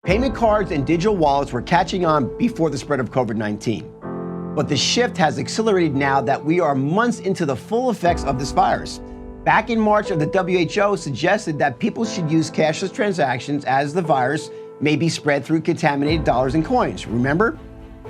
Payment cards and digital wallets were catching on before the spread of COVID-19. But the shift has accelerated now that we are months into the full effects of this virus. Back in March, the WHO suggested that people should use cashless transactions as the virus may be spread through contaminated dollars and coins. Remember?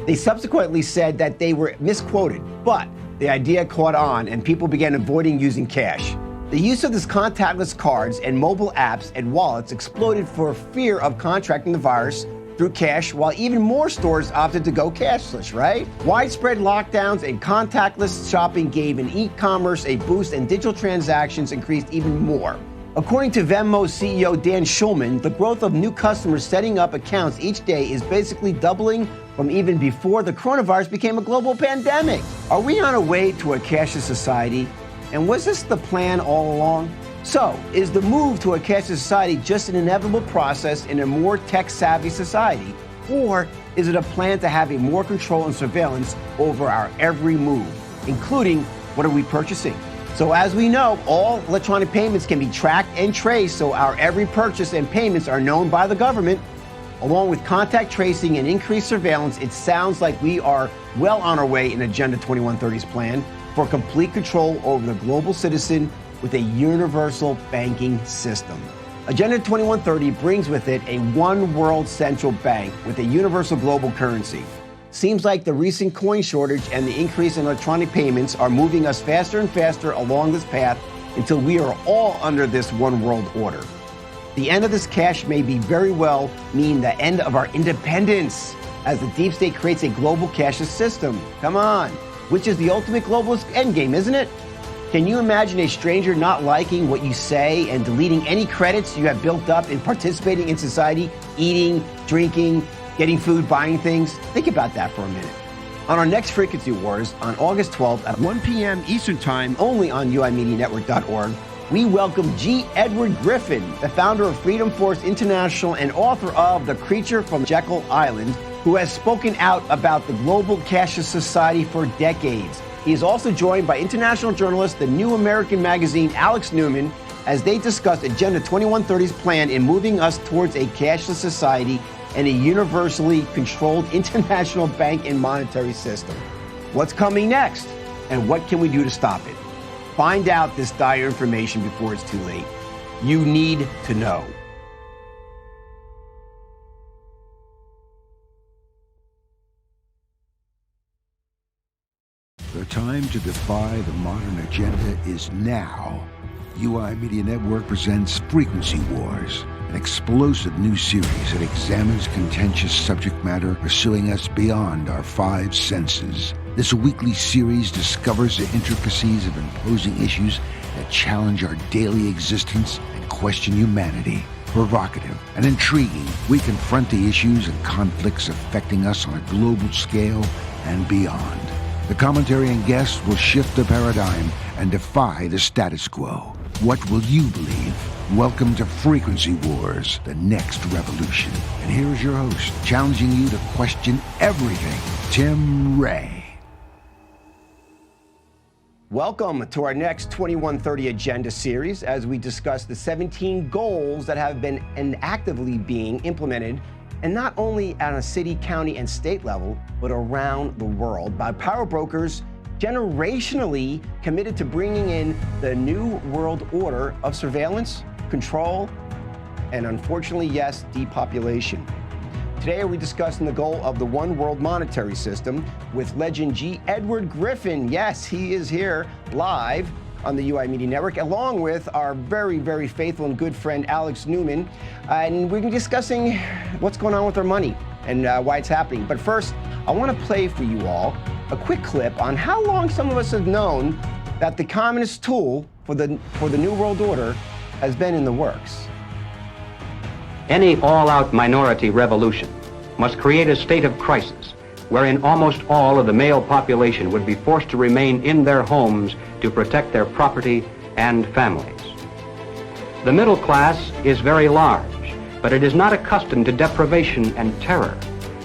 They subsequently said that they were misquoted, but the idea caught on and people began avoiding using cash. The use of these contactless cards and mobile apps and wallets exploded for fear of contracting the virus through cash, while even more stores opted to go cashless, right? Widespread lockdowns and contactless shopping gave an e-commerce a boost, and digital transactions increased even more. According to Venmo CEO Dan Schulman, the growth of new customers setting up accounts each day is basically doubling from even before the coronavirus became a global pandemic. Are we on our way to a cashless society? And was this the plan all along? So, is the move to a cashless society just an inevitable process in a more tech-savvy society? Or is it a plan to have a more control and surveillance over our every move, including what are we purchasing? So as we know, all electronic payments can be tracked and traced, so our every purchase and payments are known by the government. Along with contact tracing and increased surveillance, it sounds like we are well on our way in Agenda 2130's plan for complete control over the global citizen with a universal banking system. Agenda 2130 brings with it a one world central bank with a universal global currency. Seems like the recent coin shortage and the increase in electronic payments are moving us faster and faster along this path until we are all under this one world order. The end of this cash may be very well mean the end of our independence as the deep state creates a global cashless system. Come on. Which is the ultimate globalist endgame, isn't it? Can you imagine a stranger not liking what you say and deleting any credits you have built up in participating in society, eating, drinking, getting food, buying things? Think about that for a minute. On our next Frequency Wars on August 12th at 1 p.m. Eastern Time, only on uimedianetwork.org, we welcome G. Edward Griffin, the founder of Freedom Force International and author of The Creature from Jekyll Island, who has spoken out about the global cashless society for decades. He is also joined by international journalist, the New American magazine, Alex Newman, as they discuss Agenda 2130's plan in moving us towards a cashless society and a universally controlled international bank and monetary system. What's coming next? And what can we do to stop it? Find out this dire information before it's too late. You need to know. The time to defy the modern agenda is now. UI Media Network presents Frequency Wars, an explosive new series that examines contentious subject matter pursuing us beyond our five senses. This weekly series discovers the intricacies of imposing issues that challenge our daily existence and question humanity. Provocative and intriguing, we confront the issues and conflicts affecting us on a global scale and beyond. The commentary and guests will shift the paradigm and defy the status quo. What will you believe? Welcome to Frequency Wars, the next revolution. And here's your host, challenging you to question everything, Tim Ray. Welcome to our next 2130 Agenda series as we discuss the 17 goals that have been and actively being implemented, and not only at a city, county, and state level, but around the world by power brokers generationally committed to bringing in the new world order of surveillance, control, and unfortunately, yes, depopulation. Today, we're discussing the goal of the one world monetary system with legend G. Edward Griffin. Yes, he is here live on the UI Media Network, along with our very, very faithful and good friend, Alex Newman. And we're discussing what's going on with our money and why it's happening. But first, I want to play for you all a quick clip on how long some of us have known that the communist tool for the New World Order has been in the works. Any all-out minority revolution must create a state of crisis wherein almost all of the male population would be forced to remain in their homes to protect their property and families. The middle class is very large, but it is not accustomed to deprivation and terror.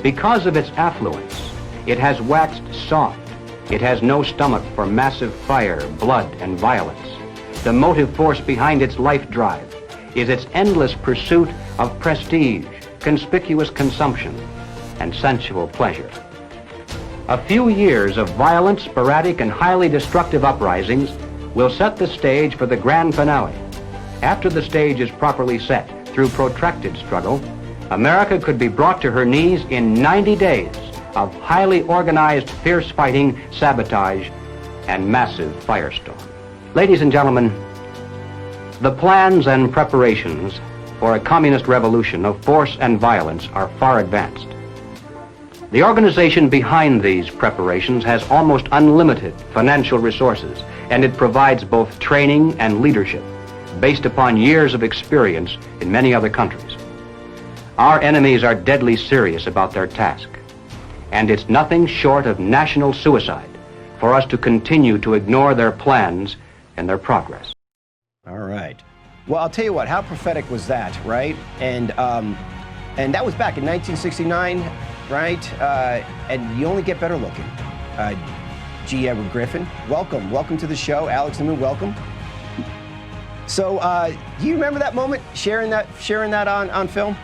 Because of its affluence, it has waxed soft. It has no stomach for massive fire, blood, and violence. The motive force behind its life drive is its endless pursuit of prestige, conspicuous consumption, and sensual pleasure. A few years of violent, sporadic, and highly destructive uprisings will set the stage for the grand finale. After the stage is properly set through protracted struggle, America could be brought to her knees in 90 days of highly organized, fierce fighting, sabotage, and massive firestorm. Ladies and gentlemen, the plans and preparations for a communist revolution of force and violence are far advanced. The organization behind these preparations has almost unlimited financial resources, and it provides both training and leadership based upon years of experience in many other countries. Our enemies are deadly serious about their task, and it's nothing short of national suicide for us to continue to ignore their plans and their progress. All right. Well, I'll tell you what, how prophetic was that, right? And that was back in 1969, right? And you only get better looking. G. Edward Griffin, welcome to the show. Alex Newman, welcome. So, do you remember that moment, sharing that on film?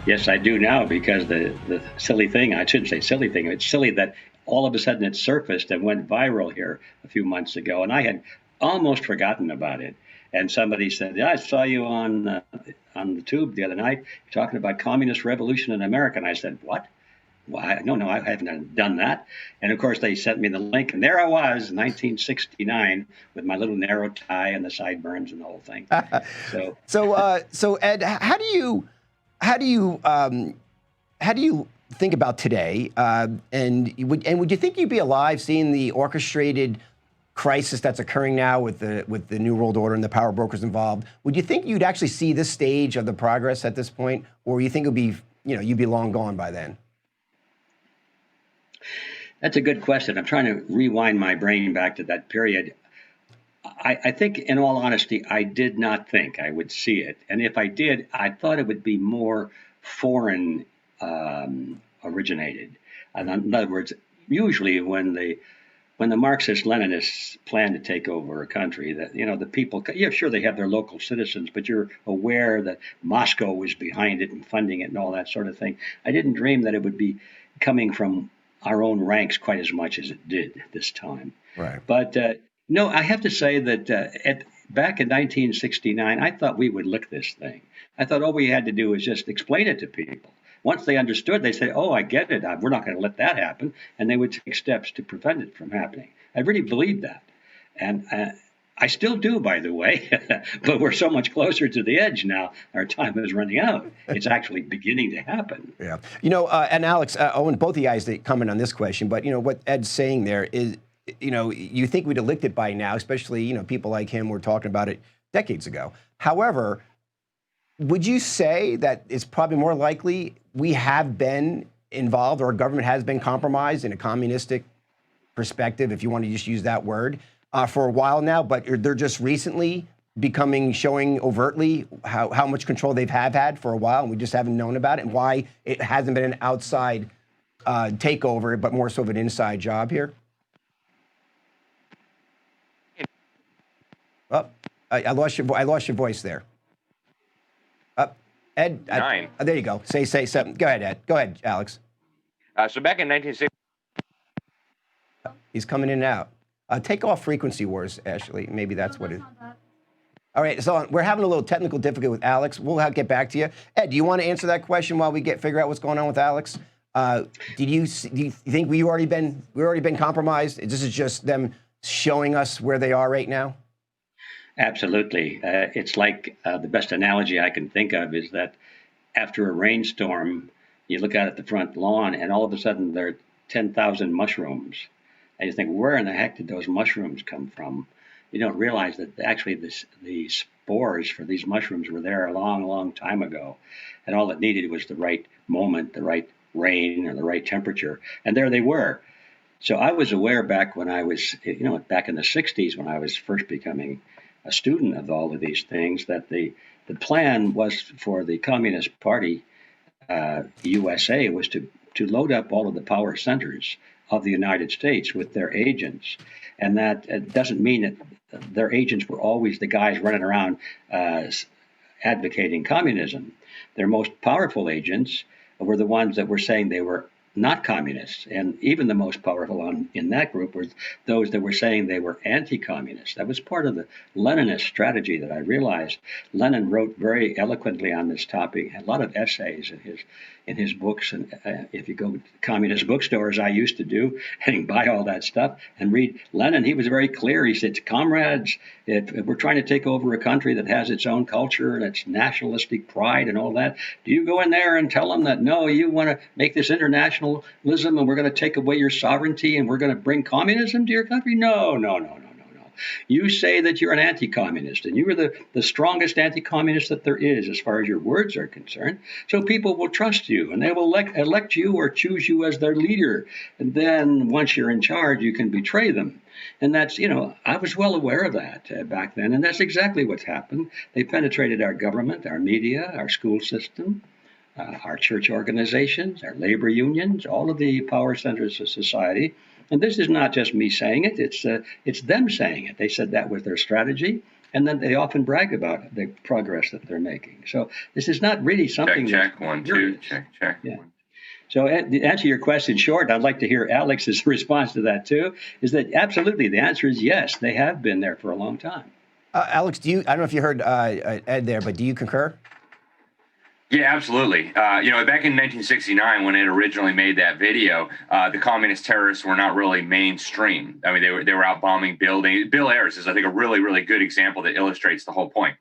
Yes, I do now, because the silly thing, I shouldn't say silly thing, it's silly that all of a sudden it surfaced and went viral here a few months ago, and I had almost forgotten about it. And somebody said, yeah, I saw you on the tube the other night talking about communist revolution in America. And I said, what? Why? No, I haven't done that. And of course, they sent me the link, and there I was, 1969, with my little narrow tie and the sideburns and the whole thing. So Ed, how do you think about today? And would you think you'd be alive seeing the orchestrated crisis that's occurring now with the New World Order and the power brokers involved? Would you think you'd actually see this stage of the progress at this point, or you think it'd be, you'd be long gone by then? That's a good question. I'm trying to rewind my brain back to that period. I think, in all honesty, I did not think I would see it. And if I did, I thought it would be more foreign originated. And in other words, usually when the Marxist-Leninists plan to take over a country, that the people, yeah, sure, they have their local citizens, but you're aware that Moscow was behind it and funding it and all that sort of thing. I didn't dream that it would be coming from our own ranks quite as much as it did this time. Right. But no, I have to say that back in 1969, I thought we would lick this thing. I thought all we had to do was just explain it to people. Once they understood, they said, oh, I get it. We're not going to let that happen. And they would take steps to prevent it from happening. I really believed that. And I still do, by the way. But we're so much closer to the edge now. Our time is running out. It's actually beginning to happen. Yeah. And Alex, Owen, both of you guys that comment on this question, but, what Ed's saying there is, you think we'd have licked it by now, especially, people like him were talking about it decades ago. However, would you say that it's probably more likely we have been involved, or our government has been compromised in a communistic perspective, if you want to just use that word, for a while now, but they're just recently showing overtly how much control they've had for a while, and we just haven't known about it, and why it hasn't been an outside takeover, but more so of an inside job here? Oh, I lost your voice there. Ed, there you go. Say something. Go ahead, Ed. Go ahead, Alex. So back in 1960, he's coming in and out. Take off frequency wars, Ashley. Maybe that's what it is. All right, so we're having a little technical difficulty with Alex. We'll get back to you. Ed, do you want to answer that question while we figure out what's going on with Alex? Do you think we've already been compromised? This is just them showing us where they are right now? Absolutely. It's like the best analogy I can think of is that after a rainstorm, you look out at the front lawn and all of a sudden there are 10,000 mushrooms. And you think, where in the heck did those mushrooms come from? You don't realize that actually the spores for these mushrooms were there a long, long time ago. And all it needed was the right moment, the right rain, or the right temperature. And there they were. So I was aware back when I was, back in the 60s when I was first becoming a student of all of these things, that the plan was for the Communist Party, USA, was to load up all of the power centers of the United States with their agents. And that doesn't mean that their agents were always the guys running around advocating communism. Their most powerful agents were the ones that were saying they were not communists. And even the most powerful in that group were those that were saying they were anti-communist. That was part of the Leninist strategy that I realized. Lenin wrote very eloquently on this topic, a lot of essays in his books. And if you go to communist bookstores, I used to do, and buy all that stuff and read Lenin, he was very clear. He said, comrades, if we're trying to take over a country that has its own culture and its nationalistic pride and all that, do you go in there and tell them that, no, you want to make this internationalism and we're going to take away your sovereignty and we're going to bring communism to your country? No. You say that you're an anti-communist, and you are the strongest anti-communist that there is as far as your words are concerned. So people will trust you, and they will elect you or choose you as their leader. And then once you're in charge, you can betray them. And that's, I was well aware of that back then, and that's exactly what's happened. They penetrated our government, our media, our school system, our church organizations, our labor unions, all of the power centers of society. And this is not just me saying it, it's them saying it. They said that was their strategy, and then they often brag about the progress that they're making. So this is not really something check, 1, 2, check. Yeah. So to answer your question short, I'd like to hear Alex's response to that too, is that absolutely the answer is yes, they have been there for a long time. Alex, I don't know if you heard Ed there, but do you concur? Yeah, absolutely. Back in 1969, when it originally made that video, the communist terrorists were not really mainstream. I mean, they were out bombing buildings. Bill Ayers is, I think, a really, really good example that illustrates the whole point.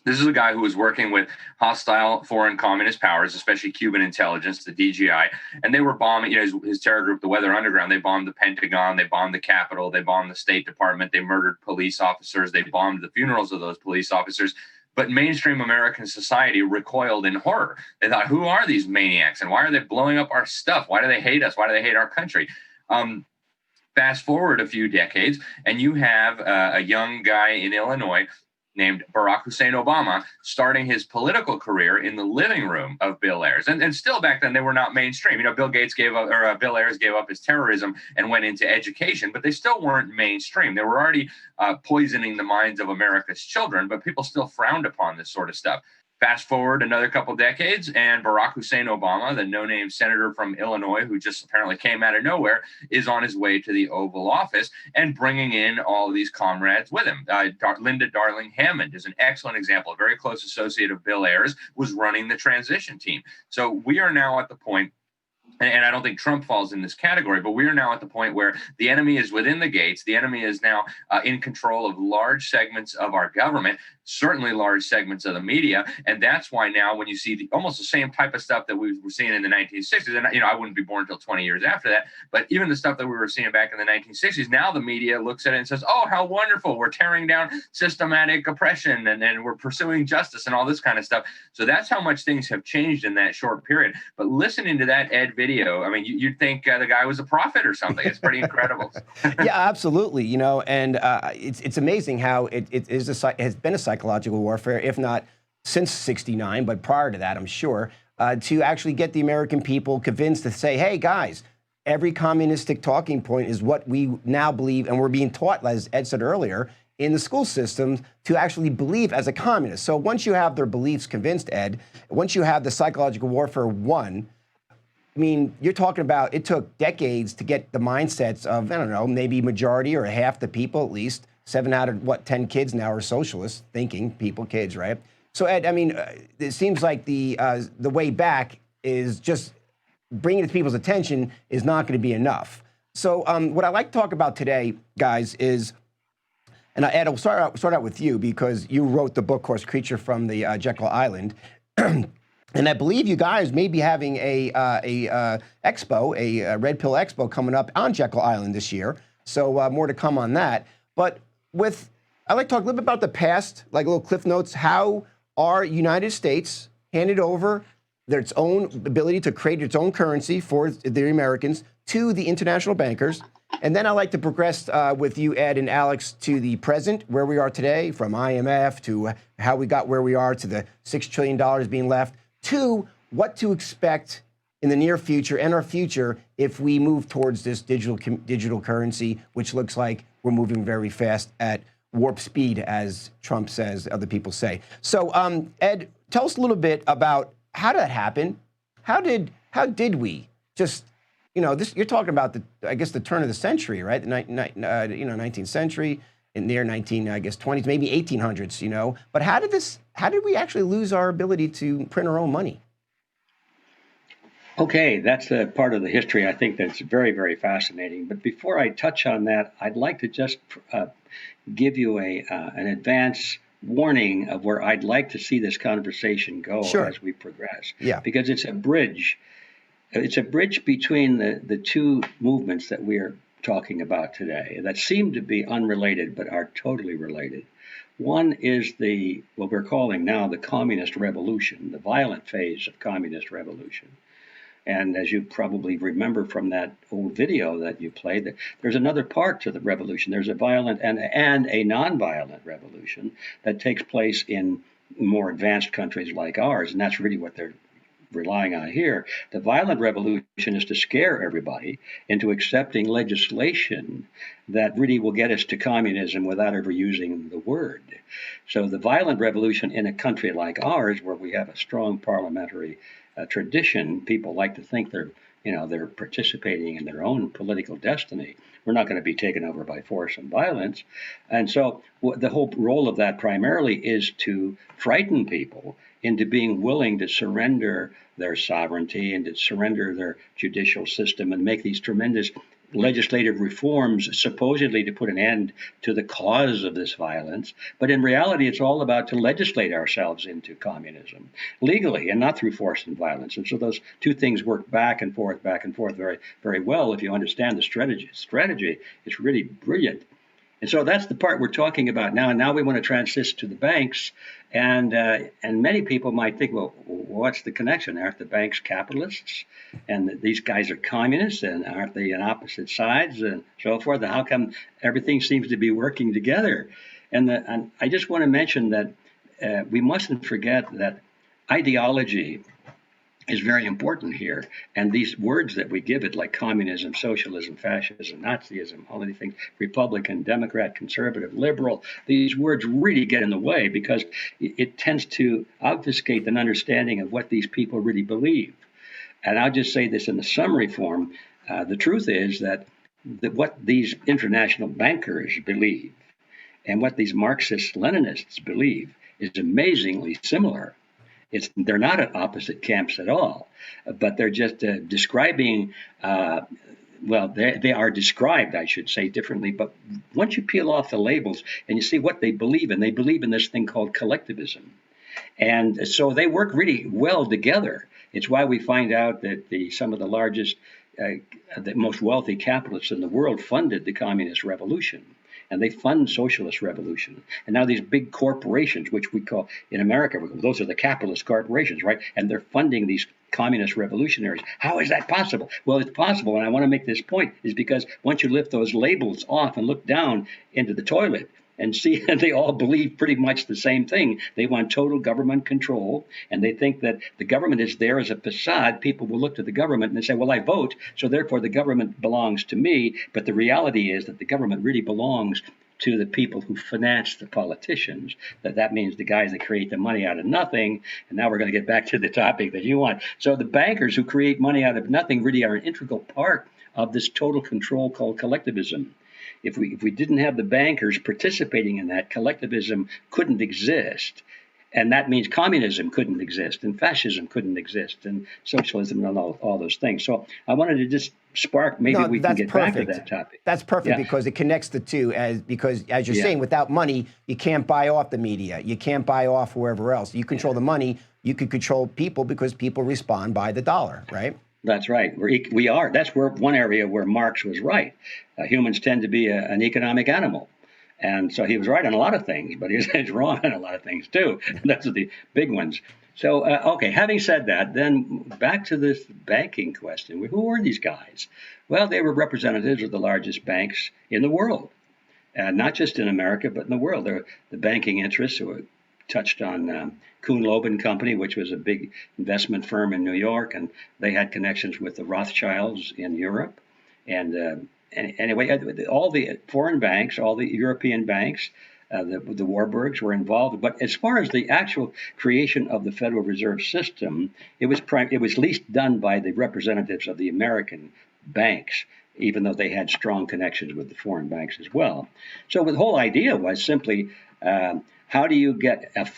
This is a guy who was working with hostile foreign communist powers, especially Cuban intelligence, the DGI, and they were bombing, his terror group, the Weather Underground. They bombed the Pentagon, they bombed the Capitol, they bombed the State Department, they murdered police officers, they bombed the funerals of those police officers. But mainstream American society recoiled in horror. They thought, who are these maniacs? And why are they blowing up our stuff? Why do they hate us? Why do they hate our country? Fast forward a few decades, and you have a young guy in Illinois named Barack Hussein Obama starting his political career in the living room of Bill Ayers. And still back then, they were not mainstream. Bill Ayers gave up his terrorism and went into education, but they still weren't mainstream. They were already poisoning the minds of America's children, but people still frowned upon this sort of stuff. Fast forward another couple decades, and Barack Hussein Obama, the no-name senator from Illinois, who just apparently came out of nowhere, is on his way to the Oval Office and bringing in all of these comrades with him. Linda Darling Hammond is an excellent example. A very close associate of Bill Ayers was running the transition team. So we are now at the point, and I don't think Trump falls in this category, but we are now at the point where the enemy is within the gates. The enemy is now in control of large segments of our government, certainly large segments of the media. And that's why now when you see almost the same type of stuff that we were seeing in the 1960s, and I wouldn't be born until 20 years after that, but even the stuff that we were seeing back in the 1960s, now the media looks at it and says, oh, how wonderful. We're tearing down systematic oppression and we're pursuing justice and all this kind of stuff. So that's how much things have changed in that short period. But listening to that Ed video, I mean, you'd think the guy was a prophet or something. It's pretty incredible. Yeah, absolutely. And it's amazing how it has been a psychological warfare, if not since '69, but prior to that, I'm sure, to actually get the American people convinced to say, hey, guys, every communistic talking point is what we now believe, and we're being taught, as Ed said earlier, in the school systems to actually believe as a communist. So once you have their beliefs convinced, Ed, once you have the psychological warfare won, I mean, you're talking about it took decades to get the mindsets of, I don't know, maybe majority or half the people at least. 7 out of 10 kids now are socialist thinking people, kids, right? So Ed, I mean, it seems like the way back is just bringing it to people's attention is not going to be enough. So what I'd like to talk about today, guys, is, and Ed, I'll start out with you because you wrote the book, of course, Creature from the Jekyll Island. And I believe you guys may be having a expo, a Red Pill Expo coming up on Jekyll Island this year. So more to come on that. But I'd like to talk a little bit about the past, like little cliff notes. How are United States handed over its own ability to create its own currency for the Americans to the international bankers? And then I'd like to progress with you, Ed and Alex, to the present, where we are today, from IMF to how we got where we are to the $6 trillion being left, to what to expect in the near future and our future if we move towards this digital currency, which looks like we're moving very fast at warp speed, as Trump says, other people say. So, Ed, tell us a little bit about how did that happen? How did we just, you're talking about the turn of the century, right? The 19th century, in near 20s, maybe 1800s, But how did we actually lose our ability to print our own money? Okay, that's a part of the history I think that's very, very fascinating. But before I touch on that, I'd like to just give you an advance warning of where I'd like to see this conversation go as we progress. Yeah. Because it's a bridge. It's a bridge between the two movements that we are talking about today that seem to be unrelated but are totally related. One is what we're calling now the communist revolution, the violent phase of communist revolution. And as you probably remember from that old video that you played, that there's another part to the revolution. There's a violent and a nonviolent revolution that takes place in more advanced countries like ours, and that's really what they're relying on here. The violent revolution is to scare everybody into accepting legislation that really will get us to communism without ever using the word. So the violent revolution in a country like ours, where we have a strong parliamentary tradition, people like to think they're participating in their own political destiny. We're not going to be taken over by force and violence. And so the whole role of that primarily is to frighten people into being willing to surrender their sovereignty and to surrender their judicial system and make these tremendous legislative reforms supposedly to put an end to the cause of this violence. But in reality, it's all about to legislate ourselves into communism legally and not through force and violence. And so those two things work back and forth very, very well if you understand the strategy. Strategy is really brilliant. And so that's the part we're talking about now. And now we want to transition to the banks. And many people might think, well, what's the connection? Aren't the banks capitalists? And these guys are communists, and aren't they on opposite sides and so forth? And how come everything seems to be working together? And I just want to mention that we mustn't forget that ideology is very important here. And these words that we give it, like communism, socialism, fascism, Nazism, all of these things, Republican, Democrat, conservative, liberal, these words really get in the way because it tends to obfuscate an understanding of what these people really believe. And I'll just say this in the summary form. The truth is that what these international bankers believe and what these Marxist-Leninists believe is amazingly similar. They're not at opposite camps at all, but they're just describing, they are described, I should say, differently. But once you peel off the labels and you see what they believe in this thing called collectivism. And so they work really well together. It's why we find out that some of the largest, the most wealthy capitalists in the world funded the communist revolution. And they fund socialist revolution. And now these big corporations, which we call in America, those are the capitalist corporations, right? And they're funding these communist revolutionaries. How is that possible? Well, it's possible, and I want to make this point, is because once you lift those labels off and look down into the toilet and see they all believe pretty much the same thing. They want total government control, and they think that the government is there as a facade. People will look to the government and they say, well, I vote, so therefore the government belongs to me. But the reality is that the government really belongs to the people who finance the politicians. That means the guys that create the money out of nothing. And now we're going to get back to the topic that you want. So the bankers who create money out of nothing really are an integral part of this total control called collectivism. If we didn't have the bankers participating in that, collectivism couldn't exist. And that means communism couldn't exist, and fascism couldn't exist, and socialism and all those things. So I wanted to just spark, maybe we can get back to that topic. That's perfect because it connects the two. Because as you're saying, without money, you can't buy off the media. You can't buy off wherever else. You control the money. You could control people because people respond by the dollar, right? That's right. We are. That's one area where Marx was right. Humans tend to be an economic animal. And so he was right on a lot of things, but he's wrong on a lot of things too. Those are the big ones. So, having said that, then back to this banking question. Who were these guys? Well, they were representatives of the largest banks in the world, not just in America, but in the world. They're the banking interests who touched on Kuhn Loeb and Company, which was a big investment firm in New York, and they had connections with the Rothschilds in Europe. And anyway, all the foreign banks, all the European banks, The Warburgs were involved. But as far as the actual creation of the Federal Reserve System, it was least done by the representatives of the American banks, even though they had strong connections with the foreign banks as well. So the whole idea was simply, how do you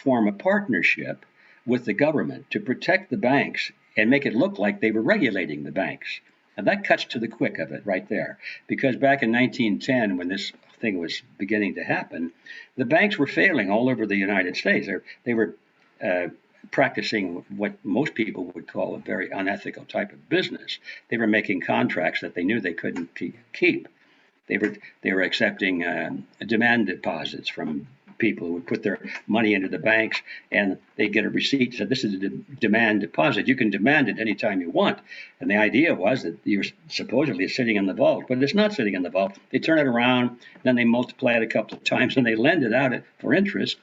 form a partnership with the government to protect the banks and make it look like they were regulating the banks? And that cuts to the quick of it right there. Because back in 1910, when this thing was beginning to happen, the banks were failing all over the United States. They were practicing what most people would call a very unethical type of business. They were making contracts that they knew they couldn't keep. They were accepting demand deposits from people who would put their money into the banks, and they get a receipt that said, this is a demand deposit. You can demand it anytime you want. And the idea was that you're supposedly sitting in the vault, but it's not sitting in the vault. They turn it around, then they multiply it a couple of times, and they lend it out for interest.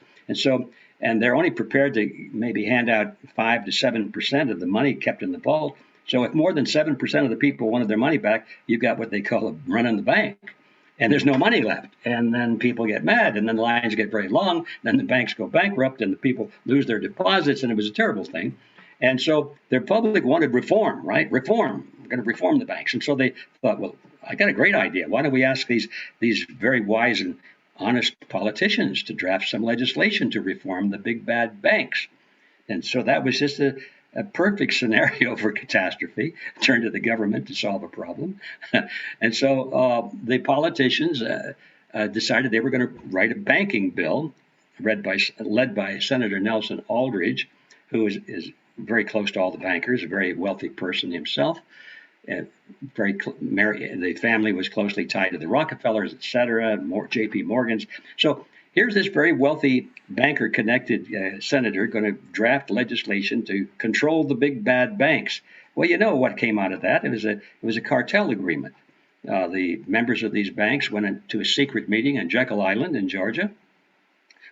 And they're only prepared to maybe hand out 5 to 7% of the money kept in the vault. So if more than 7% of the people wanted their money back, you've got what they call a run on the bank. And there's no money left. And then people get mad, and then the lines get very long. Then the banks go bankrupt, and the people lose their deposits, and it was a terrible thing. And so the public wanted reform, right? Reform. We're going to reform the banks. And so they thought, well, I got a great idea. Why don't we ask these very wise and honest politicians to draft some legislation to reform the big bad banks? And so that was just a perfect scenario for catastrophe. Turn to the government to solve a problem. And so the politicians decided they were going to write a banking bill led by Senator Nelson Aldrich, who is very close to all the bankers, a very wealthy person himself. The family was closely tied to the Rockefellers, etc., J.P. Morgans. So here's this very wealthy banker-connected senator going to draft legislation to control the big bad banks. Well, you know what came out of that? It was a cartel agreement. The members of these banks went into a secret meeting on Jekyll Island in Georgia,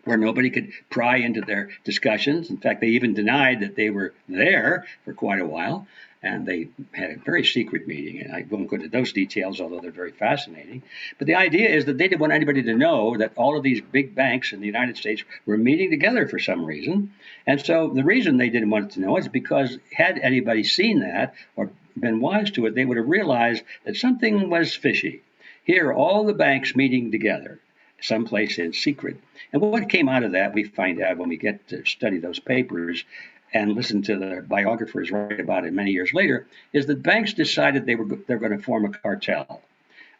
where nobody could pry into their discussions. In fact, they even denied that they were there for quite a while. And they had a very secret meeting. And I won't go into those details, although they're very fascinating. But the idea is that they didn't want anybody to know that all of these big banks in the United States were meeting together for some reason. And so the reason they didn't want it to know is because had anybody seen that or been wise to it, they would have realized that something was fishy. Here are all the banks meeting together, someplace in secret. And what came out of that, we find out when we get to study those papers and listen to the biographers write about it many years later, is that banks decided they're going to form a cartel,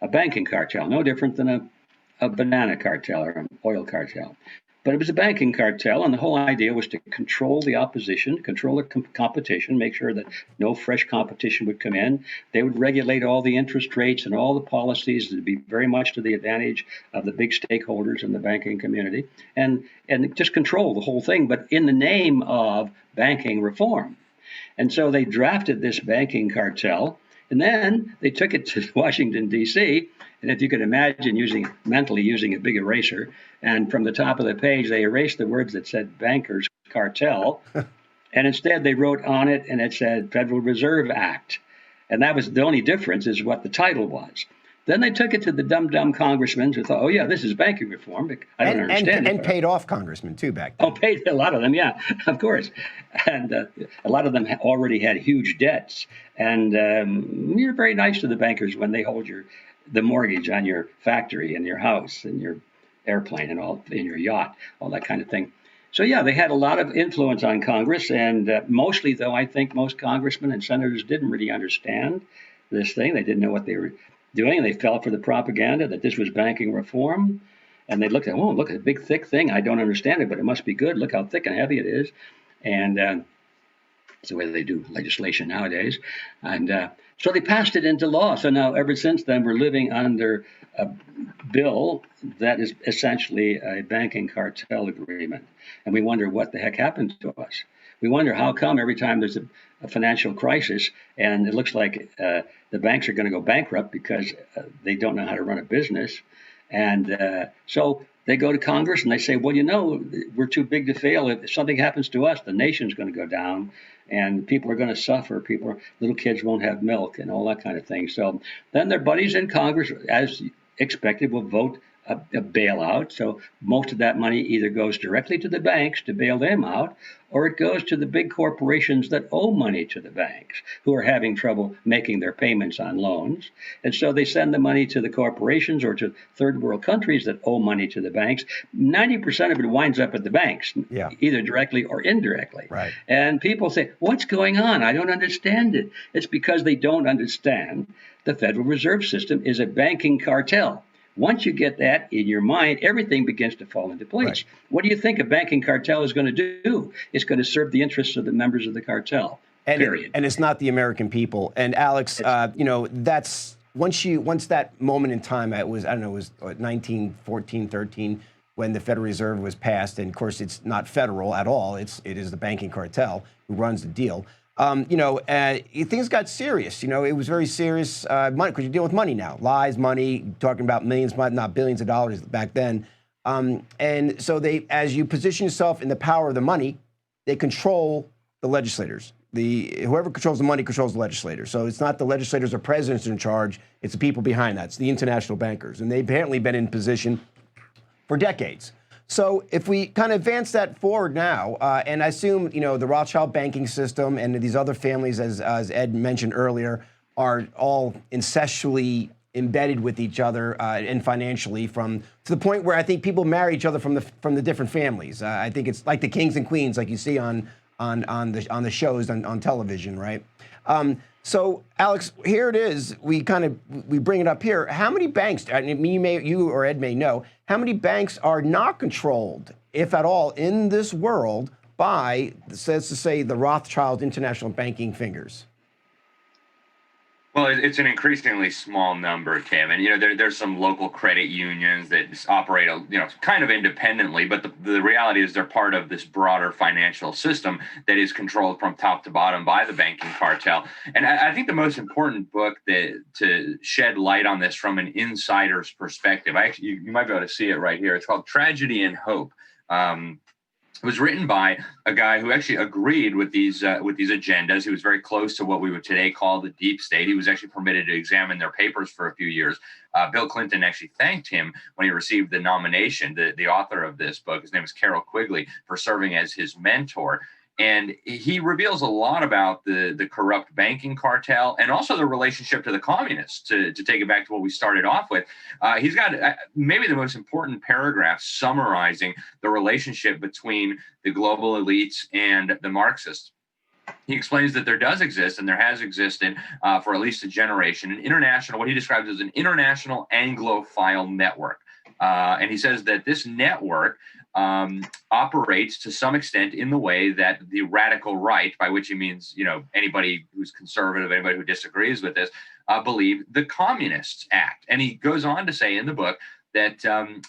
a banking cartel, no different than a banana cartel or an oil cartel. But it was a banking cartel, and the whole idea was to control the opposition, control the competition, make sure that no fresh competition would come in. They would regulate all the interest rates and all the policies to be very much to the advantage of the big stakeholders in the banking community, and just control the whole thing, but in the name of banking reform. And so they drafted this banking cartel, and then they took it to Washington, D.C., and if you could imagine mentally using a big eraser, and from the top of the page, they erased the words that said bankers cartel, and instead they wrote on it, and it said Federal Reserve Act. And that was the only difference is what the title was. Then they took it to the dumb congressmen who thought, oh, yeah, this is banking reform. I don't understand. And paid off congressmen, too, back then. Oh, paid a lot of them, yeah, of course. And a lot of them already had huge debts. And you're very nice to the bankers when they hold the mortgage on your factory and your house and your airplane and all, in your yacht, all that kind of thing. So, yeah, they had a lot of influence on Congress. And mostly, though, I think most congressmen and senators didn't really understand this thing. They didn't know what they were doing. They fell for the propaganda that this was banking reform. And they looked at, oh, look at the big, thick thing. I don't understand it, but it must be good. Look how thick and heavy it is. And it's the way they do legislation nowadays. And so they passed it into law. So now, ever since then, we're living under a bill that is essentially a banking cartel agreement. And we wonder what the heck happened to us. We wonder how come every time there's a financial crisis and it looks like the banks are going to go bankrupt because they don't know how to run a business. And so they go to Congress and they say, well, we're too big to fail. If something happens to us, the nation's going to go down and people are going to suffer. Little kids won't have milk and all that kind of thing. So then their buddies in Congress, as expected, will vote a bailout. So most of that money either goes directly to the banks to bail them out, or it goes to the big corporations that owe money to the banks who are having trouble making their payments on loans. And so they send the money to the corporations or to third world countries that owe money to the banks. 90% of it winds up at the banks, either directly or indirectly. Right. And people say, what's going on? I don't understand it. It's because they don't understand the Federal Reserve System is a banking cartel. Once you get that in your mind, everything begins to fall into place. Right. What do you think a banking cartel is going to do? It's going to serve the interests of the members of the cartel, period. And it's not the American people. And Alex, that's once that moment in time, it was 1914, 13, when the Federal Reserve was passed. And of course, it's not federal at all. It is the banking cartel who runs the deal. Things got serious. It was very serious money, because you're dealing with money now. Lies, money, talking about millions, not billions of dollars back then. And so as you position yourself in the power of the money, they control the legislators. Whoever controls the money controls the legislators. So it's not the legislators or presidents in charge. It's the people behind that. It's the international bankers. And they've apparently been in position for decades. So if we kind of advance that forward now, and I assume, the Rothschild banking system and these other families, as Ed mentioned earlier, are all incestually embedded with each other and financially, to the point where I think people marry each other from the different families. I think it's like the kings and queens, like you see on the shows on television, right? So, Alex, here it is. We bring it up here. How many banks? You or Ed may know. How many banks are not controlled, if at all, in this world by, says to say, the Rothschild international banking fingers? Well, it's an increasingly small number, Tim, and there's some local credit unions that operate, kind of independently, but the reality is they're part of this broader financial system that is controlled from top to bottom by the banking cartel. And I think the most important book to shed light on this from an insider's perspective, you might be able to see it right here. It's called Tragedy and Hope. It was written by a guy who actually agreed with these agendas. He was very close to what we would today call the deep state. He was actually permitted to examine their papers for a few years. Bill Clinton actually thanked him when he received the nomination, the author of this book. His name is Carroll Quigley, for serving as his mentor. And he reveals a lot about the corrupt banking cartel and also the relationship to the communists, to take it back to what we started off with. He's got maybe the most important paragraph summarizing the relationship between the global elites and the Marxists. He explains that there does exist, and there has existed for at least a generation, what he describes as an international Anglophile network. And he says that this network operates to some extent in the way that the radical right, by which he means, anybody who's conservative, anybody who disagrees with this, believe the communists act. And he goes on to say in the book that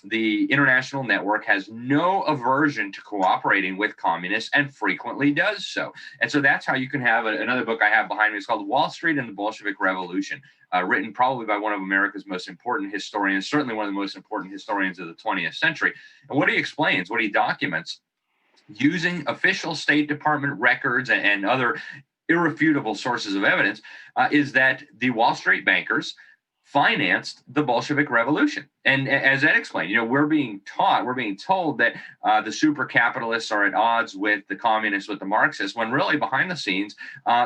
the international network has no aversion to cooperating with communists and frequently does so. And so that's how you can have another book I have behind me. It's called Wall Street and the Bolshevik Revolution, written probably by one of America's most important historians, certainly one of the most important historians of the 20th century. And what he explains, what he documents, using official State Department records and other irrefutable sources of evidence, is that the Wall Street bankers financed the Bolshevik Revolution. And as Ed explained, we're being told that the super capitalists are at odds with the communists, with the Marxists, when really behind the scenes,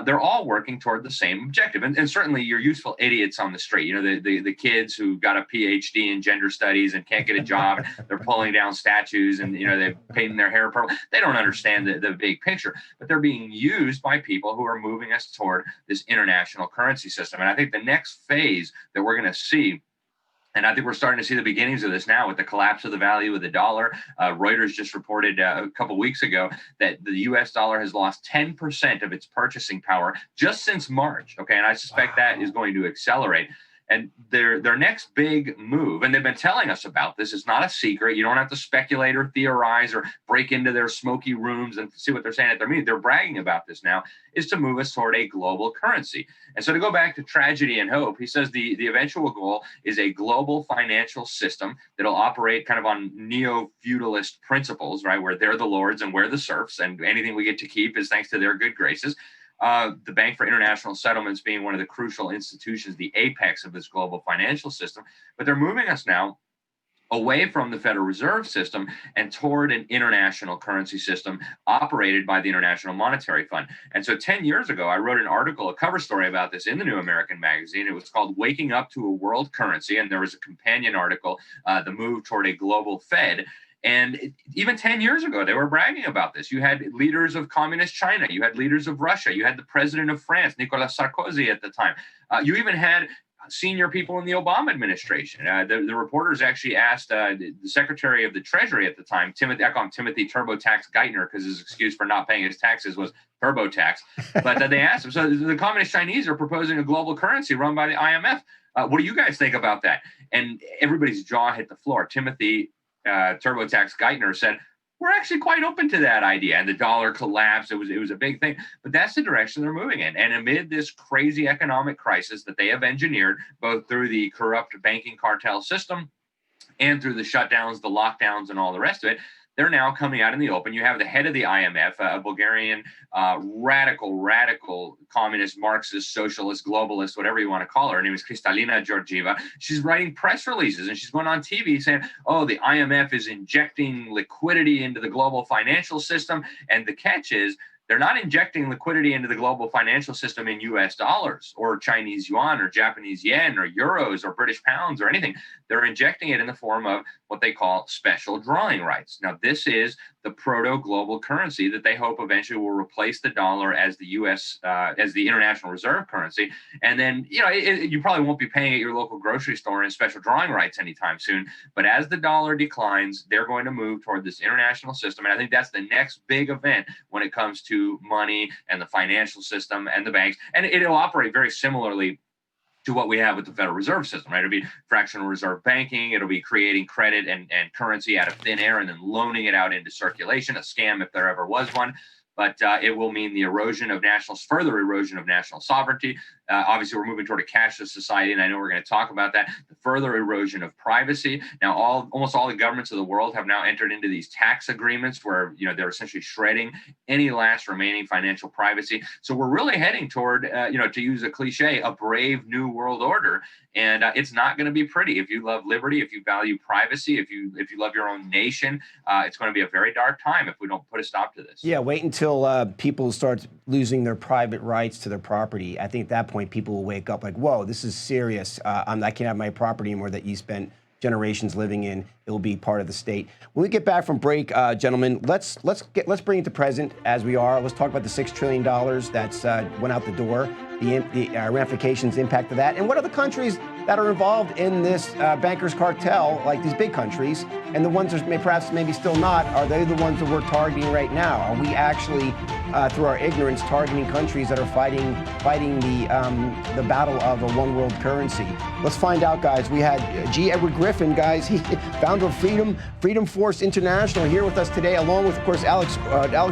they're all working toward the same objective. And certainly your useful idiots on the street, the kids who got a PhD in gender studies and can't get a job, they're pulling down statues and, they're painting their hair purple. They don't understand the big picture, but they're being used by people who are moving us toward this international currency system. And I think the next phase that we're going to see, and I think we're starting to see the beginnings of this now with the collapse of the value of the dollar. Reuters just reported a couple weeks ago that the U.S. dollar has lost 10% of its purchasing power just since March. Okay, and I suspect that is going to accelerate. And their next big move, and they've been telling us about this, it's not a secret. You don't have to speculate or theorize or break into their smoky rooms and see what they're saying at their meeting. They're bragging about this now, is to move us toward a global currency. And so to go back to Tragedy and Hope, he says the eventual goal is a global financial system that'll operate kind of on neo-feudalist principles, right, where they're the lords and we're the serfs, and anything we get to keep is thanks to their good graces. The Bank for International Settlements being one of the crucial institutions, the apex of this global financial system. But they're moving us now away from the Federal Reserve System and toward an international currency system operated by the International Monetary Fund. And so 10 years ago, I wrote an article, a cover story about this in the New American Magazine. It was called Waking Up to a World Currency. And there was a companion article, The Move Toward a Global Fed. And even 10 years ago, they were bragging about this. You had leaders of communist China. You had leaders of Russia. You had the president of France, Nicolas Sarkozy, at the time. You even had senior people in the Obama administration. The reporters actually asked the Secretary of the Treasury at the time, I call him Timothy TurboTax Geithner, because his excuse for not paying his taxes was TurboTax. But they asked him, so the communist Chinese are proposing a global currency run by the IMF. What do you guys think about that? And everybody's jaw hit the floor. Timothy TurboTax Geithner said, we're actually quite open to that idea. And the dollar collapsed. It was a big thing. But that's the direction they're moving in. And amid this crazy economic crisis that they have engineered, both through the corrupt banking cartel system and through the shutdowns, the lockdowns, and all the rest of it, they're now coming out in the open. You have the head of the IMF, a Bulgarian radical communist, Marxist, socialist, globalist, whatever you want to call her. Her name is Kristalina Georgieva. She's writing press releases and she's going on TV saying, oh, the IMF is injecting liquidity into the global financial system. And the catch is, they're not injecting liquidity into the global financial system in US dollars or Chinese yuan or Japanese yen or euros or British pounds or anything. They're injecting it in the form of what they call special drawing rights. Now, this is the proto-global currency that they hope eventually will replace the dollar as the US, as the international reserve currency. And then, you probably won't be paying at your local grocery store in special drawing rights anytime soon. But as the dollar declines, they're going to move toward this international system. And I think that's the next big event when it comes to money and the financial system and the banks. And it'll operate very similarly to what we have with the Federal Reserve System, right? It'll be fractional reserve banking. It'll be creating credit and currency out of thin air and then loaning it out into circulation, a scam if there ever was one. But it will mean the further erosion of national sovereignty. Obviously, we're moving toward a cashless society, and I know we're going to talk about that. The further erosion of privacy. Now, almost all the governments of the world have now entered into these tax agreements where they're essentially shredding any last remaining financial privacy. So we're really heading toward, to use a cliche, a brave new world order. And it's not going to be pretty. If you love liberty, if you value privacy, if you love your own nation, it's going to be a very dark time if we don't put a stop to this. Yeah, wait until people start losing their private rights to their property. I think at that point people will wake up like, whoa, this is serious. I can't have my property anymore that you spent generations living in. It will be part of the state. When we get back from break, gentlemen, let's bring it to present as we are. Let's talk about the $6 trillion that's went out the door, the ramifications, impact of that, and what are the countries that are involved in this bankers cartel, like these big countries, and the ones that maybe still not, are they the ones that we're targeting right now? Are we actually, through our ignorance, targeting countries that are fighting the battle of a one world currency? Let's find out, guys. We had G. Edward Griffin, guys, he founder of Freedom Force International, here with us today, along with, of course, Alex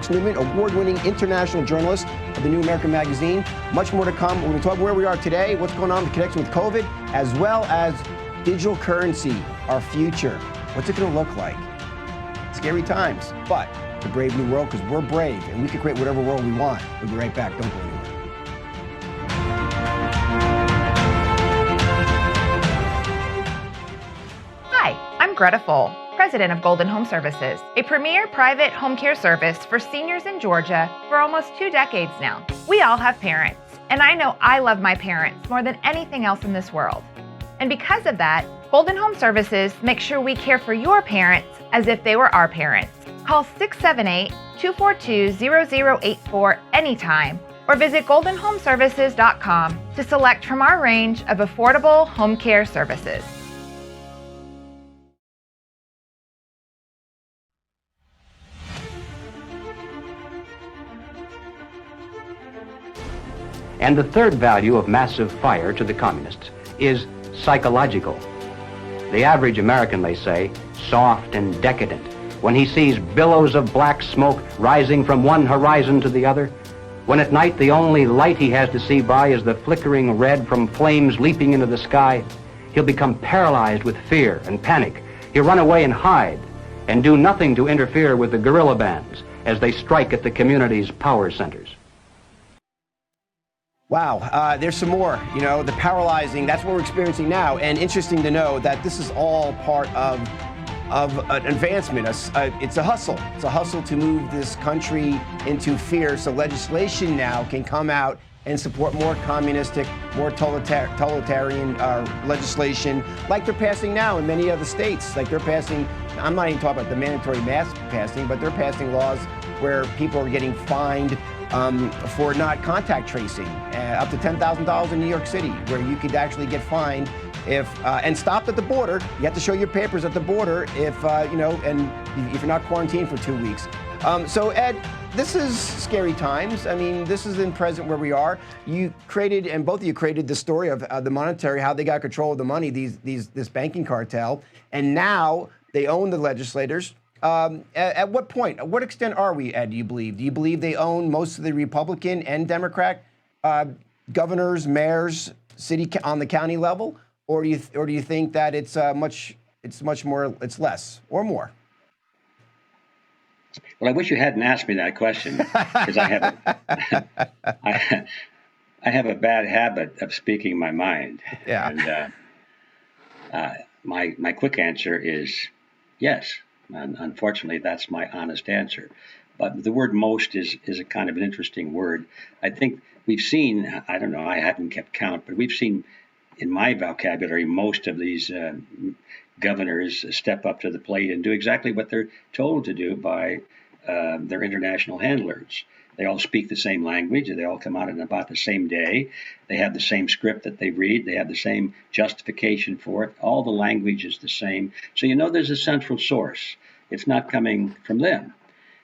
Newman, award-winning international journalist of the New American Magazine. Much more to come. We're going to talk where we are today, what's going on in connection with COVID, as well as digital currency, our future. What's it going to look like? Scary times, but the brave new world, because we're brave and we can create whatever world we want. We'll be right back. Don't go anywhere. Hi, I'm Greta Full, president of Golden Home Services, a premier private home care service for seniors in Georgia for almost 2 decades now. We all have parents, and I know I love my parents more than anything else in this world. And because of that, Golden Home Services makes sure we care for your parents as if they were our parents. Call 678-242-0084 anytime or visit goldenhomeservices.com to select from our range of affordable home care services. And the third value of massive fire to the communists is psychological. The average American, they say, soft and decadent, when he sees billows of black smoke rising from one horizon to the other, when at night the only light he has to see by is the flickering red from flames leaping into the sky, he'll become paralyzed with fear and panic. He'll run away and hide and do nothing to interfere with the guerrilla bands as they strike at the community's power centers. Wow, there's some more, the paralyzing, that's what we're experiencing now. And interesting to know that this is all part of of an advancement. It's a hustle. It's a hustle to move this country into fear. So legislation now can come out and support more communistic, more totalitarian legislation, like they're passing now in many other states. Like they're passing, I'm not even talking about the mandatory mask passing, but they're passing laws where people are getting fined for not contact tracing, up to $10,000 in New York City, where you could actually get fined if and stopped at the border. You have to show your papers at the border if and if you're not quarantined for 2 weeks. So Ed, this is scary times. I mean, this is in present where we are. You created, and both of you created the story of the monetary, how they got control of the money, this banking cartel, and now they own the legislators. At what point, what extent are we, Ed, do you believe? Do you believe they own most of the Republican and Democrat governors, mayors, on the county level? Or do you think that it's much more, it's less or more? Well, I wish you hadn't asked me that question, because I have a bad habit of speaking my mind. Yeah. And my quick answer is yes. And unfortunately, that's my honest answer. But the word most is a kind of an interesting word. I think we've seen, I don't know, I haven't kept count, but we've seen in my vocabulary most of these governors step up to the plate and do exactly what they're told to do by their international handlers. They all speak the same language. They all come out on about the same day. They have the same script that they read. They have the same justification for it. All the language is the same. So there's a central source. It's not coming from them.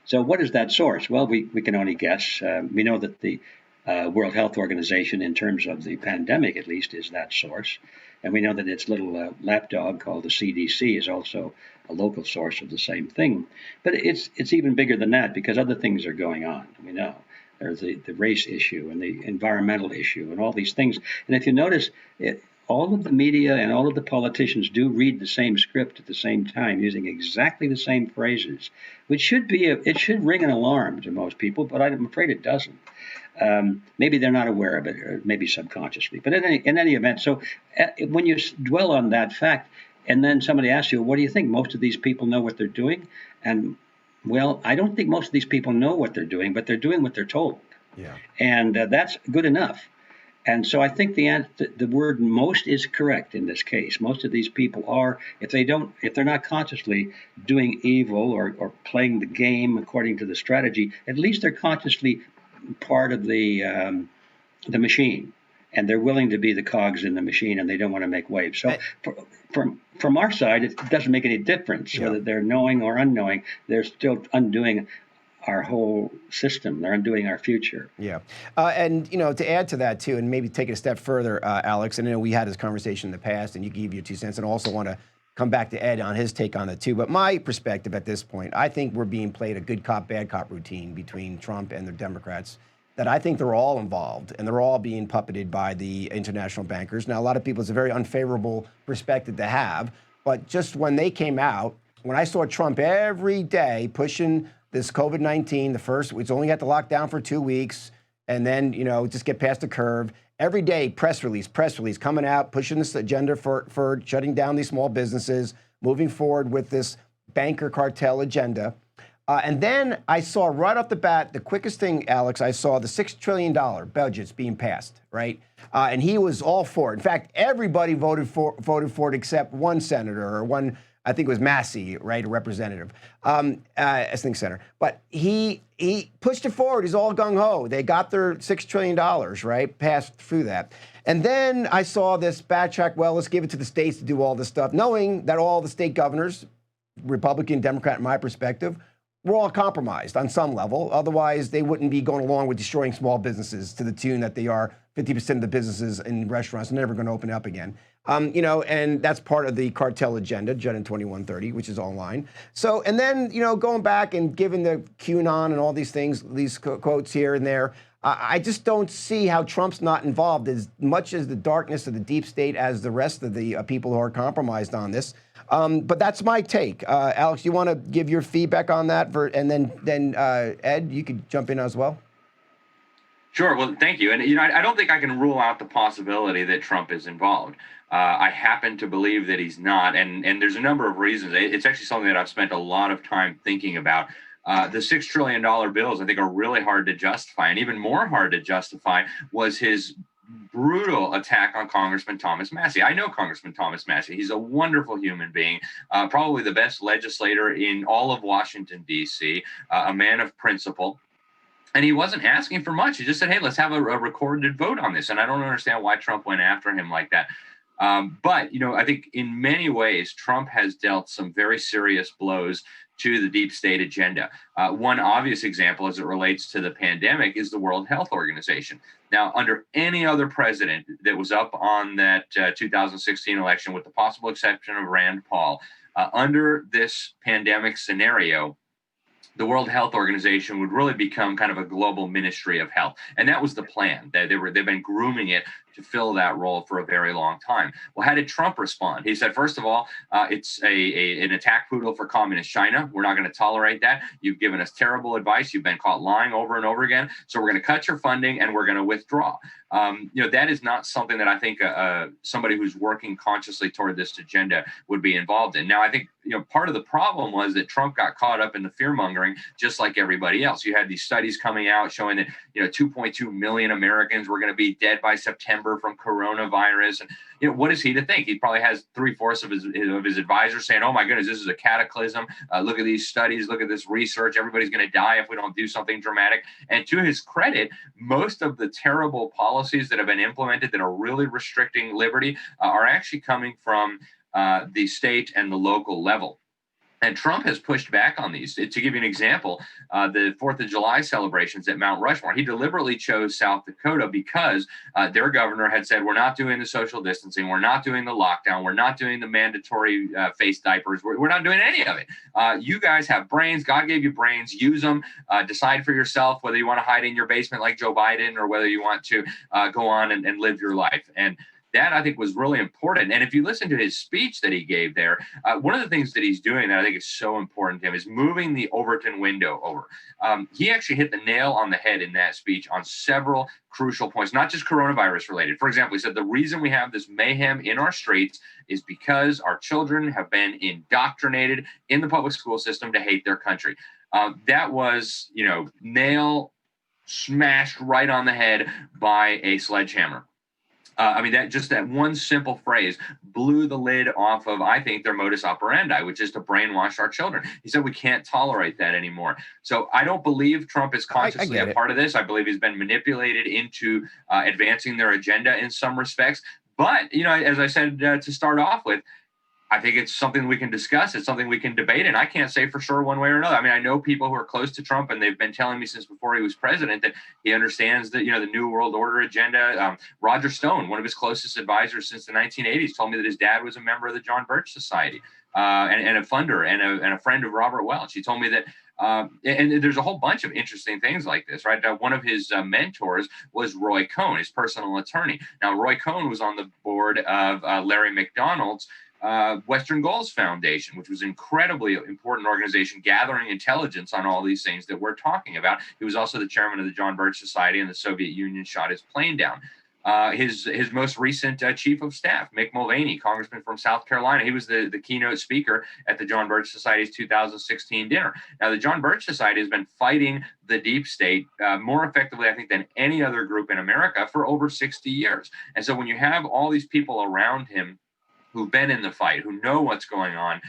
So what is that source? Well, we can only guess. We know that the World Health Organization, in terms of the pandemic at least, is that source. And we know that its little lapdog called the CDC is also a local source of the same thing. But it's even bigger than that, because other things are going on. We know there's the race issue and the environmental issue and all these things. And if you notice, all of the media and all of the politicians do read the same script at the same time, using exactly the same phrases, which should ring an alarm to most people, but I'm afraid it doesn't. Maybe they're not aware of it, or maybe subconsciously. But in any event, so when you dwell on that fact, and then somebody asks you, what do you think? Most of these people know what they're doing? And, well, I don't think most of these people know what they're doing, but they're doing what they're told. Yeah. And that's good enough. And so I think the word most is correct in this case. Most of these people are, if they're not consciously doing evil or playing the game according to the strategy, at least they're consciously part of the machine, and they're willing to be the cogs in the machine, and they don't want to make waves. So from our side, it doesn't make any difference whether they're knowing or unknowing. They're still undoing our whole system. They're undoing our future. Yeah. And, to add to that, too, and maybe take it a step further, Alex, and we had this conversation in the past, and you gave your 2 cents, and also want to come back to Ed on his take on it, too. But my perspective at this point, I think we're being played a good cop, bad cop routine between Trump and the Democrats, that I think they're all involved, and they're all being puppeted by the international bankers. Now, a lot of people, it's a very unfavorable perspective to have, but just when they came out, when I saw Trump every day pushing this COVID-19, it's only had to lock down for 2 weeks, and then, just get past the curve. Every day, press release, coming out, pushing this agenda for shutting down these small businesses, moving forward with this banker cartel agenda. And then I saw right off the bat, the quickest thing, Alex, I saw the $6 trillion budgets being passed, right? And he was all for it. In fact, everybody voted for it except one senator, or one, I think it was Massey, right, a representative, I think senator. But he pushed it forward. He's all gung-ho. They got their $6 trillion, right, passed through that. And then I saw this backtrack, well, let's give it to the states to do all this stuff, knowing that all the state governors, Republican, Democrat, in my perspective, we're all compromised on some level. Otherwise, they wouldn't be going along with destroying small businesses to the tune that they are. 50% of the businesses in restaurants are never going to open up again. And that's part of the cartel agenda, Agenda 2130, which is online. So, and then, going back and giving the QAnon and all these things, these quotes here and there, I just don't see how Trump's not involved as much as the darkness of the deep state as the rest of the people who are compromised on this. But that's my take. Alex, you want to give your feedback on that? And then Ed, you could jump in as well. Sure. Well, thank you. And, I don't think I can rule out the possibility that Trump is involved. I happen to believe that he's not, and there's a number of reasons. It's actually something that I've spent a lot of time thinking about. The $6 trillion bills, I think, are really hard to justify, and even more hard to justify was his brutal attack on Congressman Thomas Massie. I know Congressman Thomas Massie. He's a wonderful human being, probably the best legislator in all of Washington, D.C., a man of principle. And he wasn't asking for much. He just said, hey, let's have a recorded vote on this. And I don't understand why Trump went after him like that. But, I think in many ways, Trump has dealt some very serious blows to the deep state agenda. One obvious example as it relates to the pandemic is the World Health Organization. Now, under any other president that was up on that 2016 election, with the possible exception of Rand Paul, under this pandemic scenario, the World Health Organization would really become kind of a global ministry of health. And that was the plan. They've been grooming it to fill that role for a very long time. Well, how did Trump respond? He said, first of all, it's an attack poodle for communist China. We're not going to tolerate that. You've given us terrible advice. You've been caught lying over and over again. So we're going to cut your funding and we're going to withdraw. That is not something that I think somebody who's working consciously toward this agenda would be involved in. Now, I think part of the problem was that Trump got caught up in the fear mongering, just like everybody else. You had these studies coming out showing that 2.2 million Americans were going to be dead by September from coronavirus. And what is he to think? He probably has 3/4 of his advisors saying, "Oh my goodness, this is a cataclysm. Look at these studies. Look at this research. Everybody's going to die if we don't do something dramatic." And to his credit, most of the terrible policies that have been implemented that are really restricting liberty are actually coming from the state and the local level. And Trump has pushed back on these. To give you an example, the 4th of July celebrations at Mount Rushmore, he deliberately chose South Dakota because their governor had said, we're not doing the social distancing, we're not doing the lockdown, we're not doing the mandatory face diapers, we're not doing any of it. You guys have brains, God gave you brains, use them, decide for yourself whether you want to hide in your basement like Joe Biden or whether you want to go on and live your life. And that, I think, was really important. And if you listen to his speech that he gave there, one of the things that he's doing that I think is so important to him is moving the Overton window over. He actually hit the nail on the head in that speech on several crucial points, not just coronavirus related. For example, he said the reason we have this mayhem in our streets is because our children have been indoctrinated in the public school system to hate their country. That was, nail smashed right on the head by a sledgehammer. That one simple phrase blew the lid off of, I think, their modus operandi, which is to brainwash our children. He said we can't tolerate that anymore. So I don't believe Trump is consciously a part of this. I believe he's been manipulated into advancing their agenda in some respects. But, as I said to start off with, I think it's something we can discuss. It's something we can debate. And I can't say for sure one way or another. I know people who are close to Trump, and they've been telling me since before he was president that he understands that, the New World Order agenda. Roger Stone, one of his closest advisors since the 1980s, told me that his dad was a member of the John Birch Society and a funder and a friend of Robert Welch. He told me that and there's a whole bunch of interesting things like this, right? One of his mentors was Roy Cohn, his personal attorney. Now, Roy Cohn was on the board of Larry McDonald's Western Goals Foundation, which was an incredibly important organization gathering intelligence on all these things that we're talking about. He was also the chairman of the John Birch Society, and the Soviet Union shot his plane down. His most recent chief of staff, Mick Mulvaney, congressman from South Carolina, he was the keynote speaker at the John Birch Society's 2016 dinner. Now, the John Birch Society has been fighting the deep state more effectively, I think, than any other group in America for over 60 years. And so when you have all these people around him who've been in the fight, who know what's going on,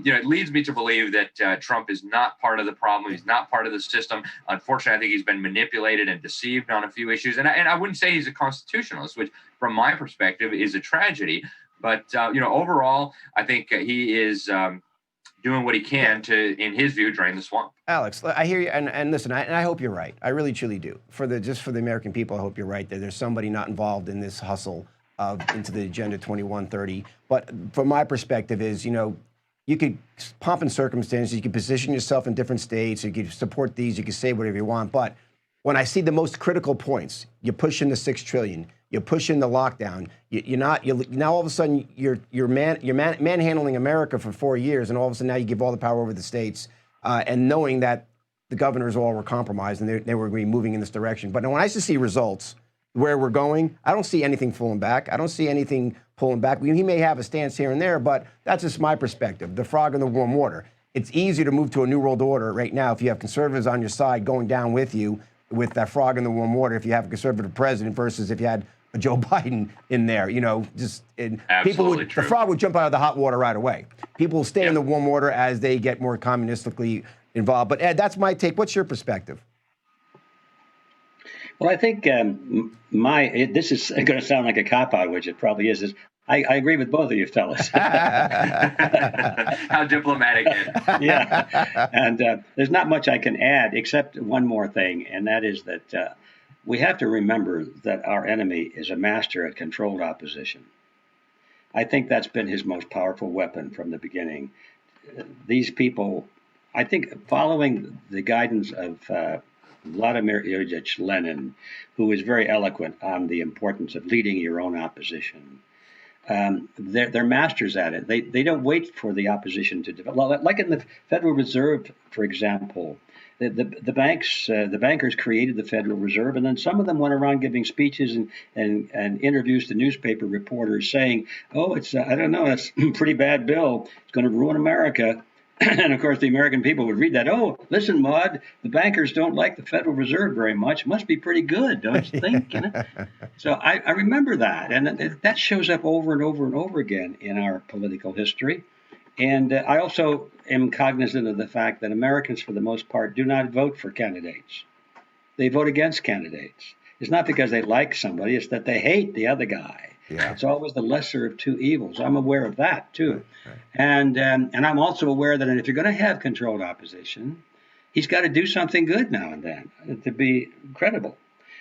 it leads me to believe that Trump is not part of the problem. He's not part of the system. Unfortunately, I think he's been manipulated and deceived on a few issues. And I wouldn't say he's a constitutionalist, which from my perspective is a tragedy. But, overall, I think he is doing what he can to, in his view, drain the swamp. Alex, I hear you, and listen, I hope you're right. I really, truly do. For the American people, I hope you're right that there's somebody not involved in this hustle into the Agenda 2130. But from my perspective is, you could pomp and circumstances, you could position yourself in different states, you could support these, you could say whatever you want. But when I see the most critical points, you push in the $6 trillion, you push in the lockdown, now all of a sudden you're manhandling America for 4 years, and all of a sudden now you give all the power over the states, and knowing that the governors all were compromised and they were moving in this direction. But when I see results, where we're going, I don't see anything pulling back. I don't see anything pulling back. He may have a stance here and there, but that's just my perspective. The frog in the warm water. It's easier to move to a new world order right now if you have conservatives on your side going down with you with that frog in the warm water, if you have a conservative president versus if you had a Joe Biden in there, the frog would jump out of the hot water right away. People will stay in the warm water as they get more communistically involved. But Ed, that's my take. What's your perspective? Well, I think this is going to sound like a cop-out, which it probably is I agree with both of you fellas. How diplomatic. Yeah. And there's not much I can add except one more thing, and that is that we have to remember that our enemy is a master at controlled opposition. I think that's been his most powerful weapon from the beginning. These people, I think, following the guidance of Vladimir Ilyich Lenin, who was very eloquent on the importance of leading your own opposition. They're masters at it. They don't wait for the opposition to develop. Like in the Federal Reserve, for example, the bankers created the Federal Reserve, and then some of them went around giving speeches and interviews to newspaper reporters saying, "Oh, it's I don't know, that's a pretty bad bill. It's going to ruin America." And of course, the American people would read that. Oh, listen, Maude, the bankers don't like the Federal Reserve very much. Must be pretty good, don't you think? So I remember that, and that shows up over and over and over again in our political history. And I also am cognizant of the fact that Americans, for the most part, do not vote for candidates. They vote against candidates. It's not because they like somebody; it's that they hate the other guy. Yeah. It's always the lesser of two evils. I'm aware of that too, right. And I'm also aware that if you're going to have controlled opposition, he's got to do something good now and then to be credible.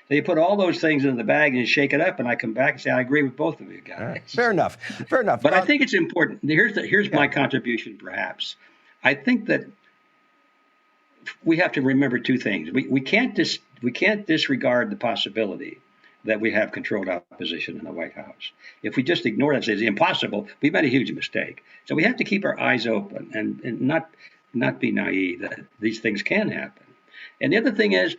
So you put all those things in the bag and shake it up, and I come back and say I agree with both of you guys. Right. Fair enough. But I think it's important. Here's my contribution, perhaps. I think that we have to remember two things. We can't disregard the possibility that we have controlled opposition in the White House. If we just ignore that and say it's impossible, we've made a huge mistake. So we have to keep our eyes open and not be naive that these things can happen. And the other thing is,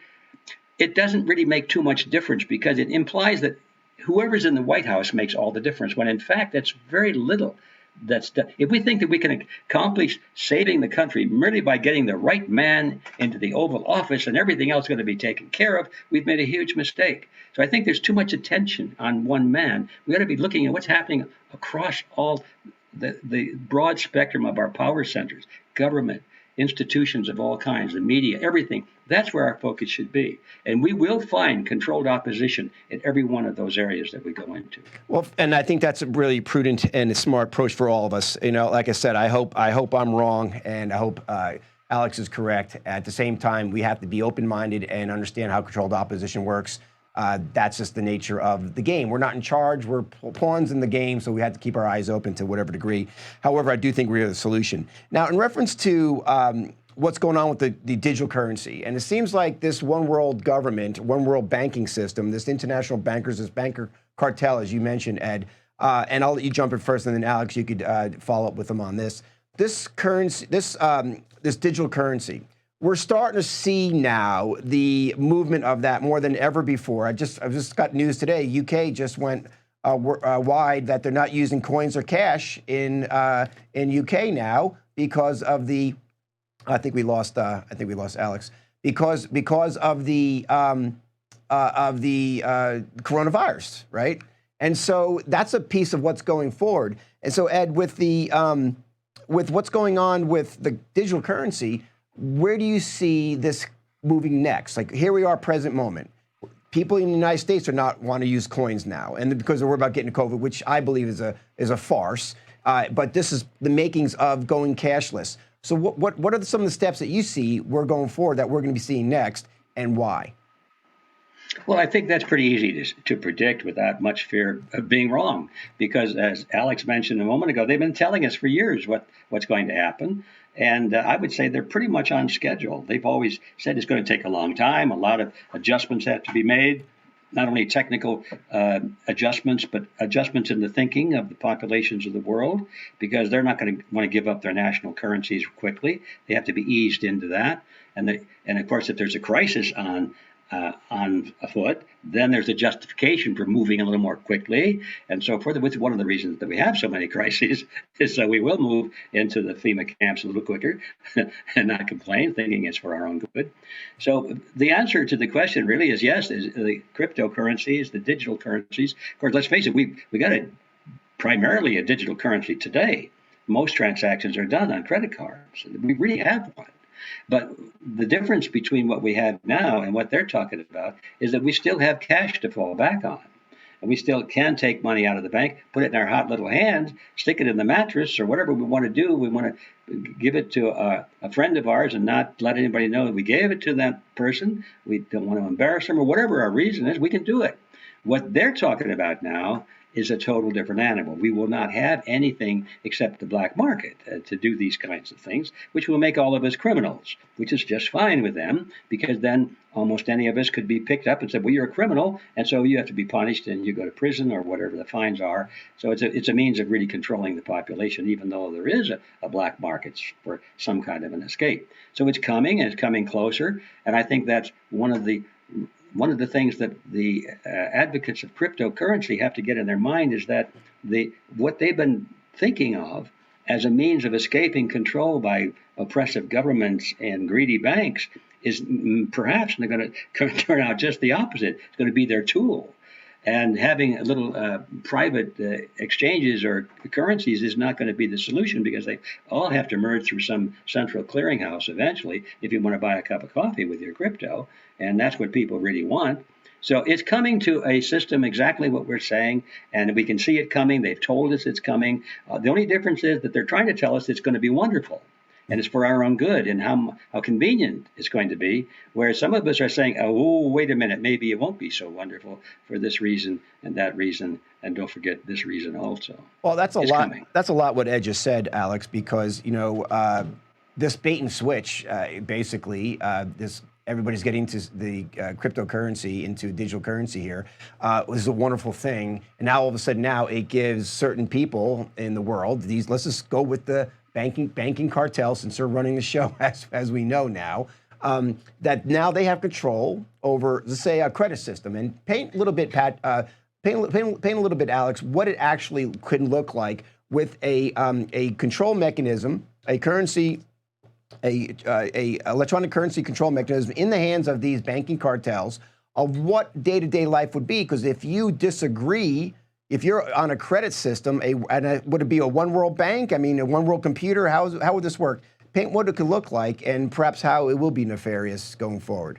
it doesn't really make too much difference because it implies that whoever's in the White House makes all the difference, when in fact that's very little. If we think that we can accomplish saving the country merely by getting the right man into the Oval Office and everything else is going to be taken care of, we've made a huge mistake. So I think there's too much attention on one man. We've got to be looking at what's happening across all the broad spectrum of our power centers, government, institutions of all kinds, the media, everything. That's where our focus should be. And we will find controlled opposition in every one of those areas that we go into. Well, and I think that's a really prudent and a smart approach for all of us. Like I said, I hope I'm wrong, and I hope Alex is correct. At the same time, we have to be open-minded and understand how controlled opposition works. That's just the nature of the game. We're not in charge. We're pawns in the game, so we have to keep our eyes open to whatever degree. However, I do think we are the solution. Now, in reference to what's going on with the digital currency, and it seems like this one world government, one world banking system, this international bankers, this banker cartel, as you mentioned, Ed, and I'll let you jump in first, and then Alex, you could follow up with them on this. This currency, this digital currency, we're starting to see now the movement of that more than ever before. I've just got news today. UK just went wide that they're not using coins or cash in UK now because of the. I think we lost Alex because of the coronavirus, right? And so that's a piece of what's going forward. And so, Ed, with what's going on with the digital currency, where do you see this moving next? Like, here we are, present moment. People in the United States are not want to use coins now, and because they're worried about getting COVID, which I believe is a farce. But this is the makings of going cashless. So what are some of the steps that you see we're going forward that we're going to be seeing next, and why? Well, I think that's pretty easy to predict without much fear of being wrong, because as Alex mentioned a moment ago, they've been telling us for years what's going to happen. And I would say they're pretty much on schedule. They've always said it's going to take a long time. A lot of adjustments have to be made, not only technical adjustments, but adjustments in the thinking of the populations of the world, because they're not going to want to give up their national currencies quickly. They have to be eased into that. And of course, if there's a crisis on on foot. Then there's a justification for moving a little more quickly and so forth. Which is one of the reasons that we have so many crises is so we will move into the FEMA camps a little quicker and not complain, thinking it's for our own good. So the answer to the question really is yes. Is the cryptocurrencies, the digital currencies. Of course, let's face it, we got primarily a digital currency today. Most transactions are done on credit cards. We really have one. But the difference between what we have now and what they're talking about is that we still have cash to fall back on. And we still can take money out of the bank, put it in our hot little hands, stick it in the mattress or whatever we want to do. We want to give it to a friend of ours and not let anybody know that we gave it to that person. We don't want to embarrass them or whatever our reason is. We can do it. What they're talking about now is a total different animal. We will not have anything except the black market to do these kinds of things, which will make all of us criminals, which is just fine with them, because then almost any of us could be picked up and said, well, you're a criminal, and so you have to be punished and you go to prison or whatever the fines are. So it's a means of really controlling the population, even though there is a black market for some kind of an escape. So it's coming, and it's coming closer, and I think that's one of the things that the advocates of cryptocurrency have to get in their mind is that what they've been thinking of as a means of escaping control by oppressive governments and greedy banks is perhaps going to turn out just the opposite. It's going to be their tool. And having a little private exchanges or currencies is not going to be the solution, because they all have to merge through some central clearinghouse eventually if you want to buy a cup of coffee with your crypto. And that's what people really want. So it's coming to a system exactly what we're saying, and we can see it coming. They've told us it's coming. The only difference is that they're trying to tell us it's going to be wonderful. And it's for our own good and how convenient it's going to be, whereas some of us are saying, oh, wait a minute, maybe it won't be so wonderful for this reason and that reason, and don't forget this reason also. Well, that's a lot. That's a lot what Ed just said, Alex, because, this bait and switch, basically, this everybody's getting to the cryptocurrency, into digital currency here, was a wonderful thing. And now all of a sudden now it gives certain people in the world, let's just go with the banking cartel, since they're running the show as we know now, that now they have control over, let's say, a credit system. And paint a little bit, Pat, paint a little bit, Alex, what it actually could look like with a control mechanism, a currency, a electronic currency control mechanism in the hands of these banking cartels, of what day-to-day life would be. Because if you disagree, if you're on a credit system, would it be a one world bank? I mean, a one world computer? How would this work? Paint what it could look like, and perhaps how it will be nefarious going forward.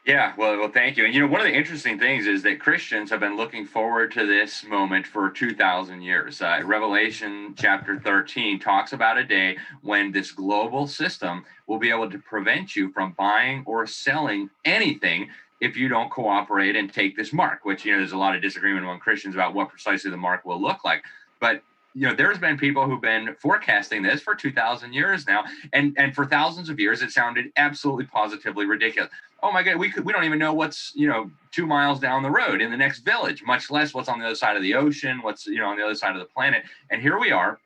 Yeah, well, thank you. And one of the interesting things is that Christians have been looking forward to this moment for 2,000 years. Revelation chapter 13 talks about a day when this global system will be able to prevent you from buying or selling anything if you don't cooperate and take this mark, which, there's a lot of disagreement among Christians about what precisely the mark will look like. But there's been people who've been forecasting this for 2,000 years now, and for thousands of years it sounded absolutely positively ridiculous. Oh my God, we don't even know what's 2 miles down the road in the next village, much less what's on the other side of the ocean, what's on the other side of the planet. And here we are,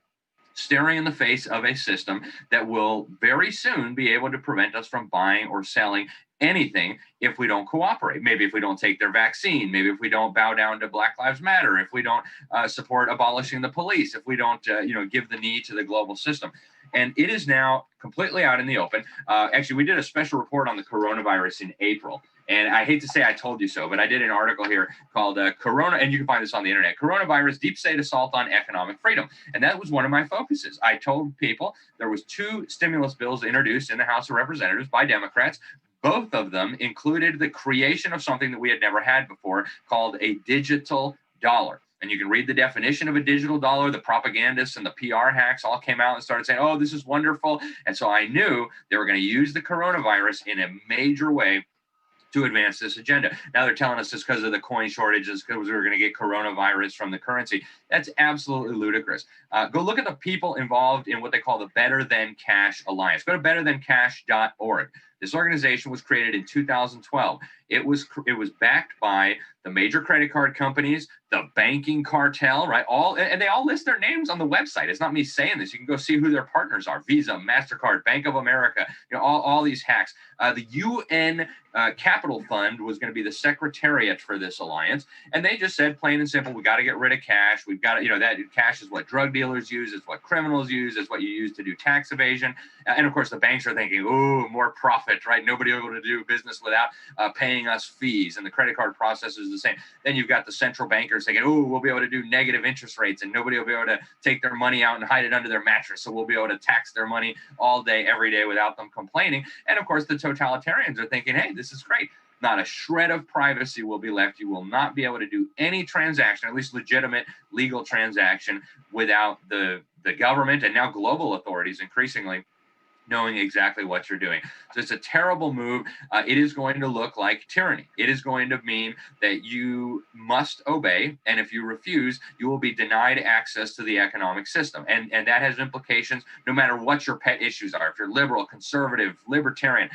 staring in the face of a system that will very soon be able to prevent us from buying or selling anything if we don't cooperate. Maybe if we don't take their vaccine, maybe if we don't bow down to Black Lives Matter, if we don't support abolishing the police, if we don't give the knee to the global system. And it is now completely out in the open. Actually, we did a special report on the coronavirus in April. And I hate to say I told you so, but I did an article here called Corona, and you can find this on the internet, Coronavirus, Deep State Assault on Economic Freedom. And that was one of my focuses. I told people there was 2 stimulus bills introduced in the House of Representatives by Democrats. Both of them included the creation of something that we had never had before called a digital dollar. And you can read the definition of a digital dollar. The propagandists and the PR hacks all came out and started saying, oh, this is wonderful. And so I knew they were going to use the coronavirus in a major way to advance this agenda. Now they're telling us just because of the coin shortages, because we were going to get coronavirus from the currency. That's absolutely ludicrous. Go look at the people involved in what they call the Better Than Cash Alliance. Go to betterthancash.org. This organization was created in 2012. It was backed by the major credit card companies, the banking cartel, right? And they all list their names on the website. It's not me saying this. You can go see who their partners are: Visa, MasterCard, Bank of America. All these hacks. The UN Capital Fund was going to be the secretariat for this alliance, and they just said, plain and simple, we got to get rid of cash. We've got to, that cash is what drug dealers use, it's what criminals use, it's what you use to do tax evasion. And of course, the banks are thinking, ooh, more profit, right? Nobody will be able to do business without paying us fees, and the credit card process is the same. Then you've got the central bankers thinking, ooh, we'll be able to do negative interest rates, and nobody will be able to take their money out and hide it under their mattress, so we'll be able to tax their money all day, every day without them complaining. And of course, the totalitarians are thinking, hey, this is great. Not a shred of privacy will be left. You will not be able to do any transaction, at least legitimate legal transaction, without the government and now global authorities increasingly knowing exactly what you're doing. So it's a terrible move. It is going to look like tyranny. It is going to mean that you must obey, and if you refuse, you will be denied access to the economic system. And that has implications no matter what your pet issues are. If you're liberal, conservative, libertarian,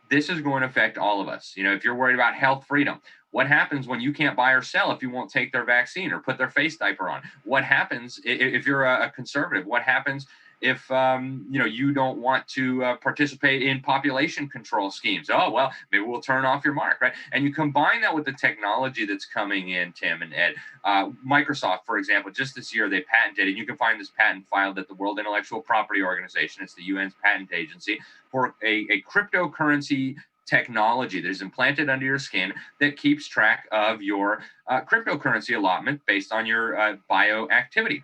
this is going to affect all of us. If you're worried about health freedom, what happens when you can't buy or sell if you won't take their vaccine or put their face diaper on? What happens if you're a conservative? What happens if you don't want to participate in population control schemes? Oh, well, maybe we'll turn off your mark, right? And you combine that with the technology that's coming in, Tim and Ed. Microsoft, for example, just this year, they patented, and you can find this patent filed at the World Intellectual Property Organization. It's the UN's patent agency, for a cryptocurrency technology that is implanted under your skin that keeps track of your cryptocurrency allotment based on your bioactivity.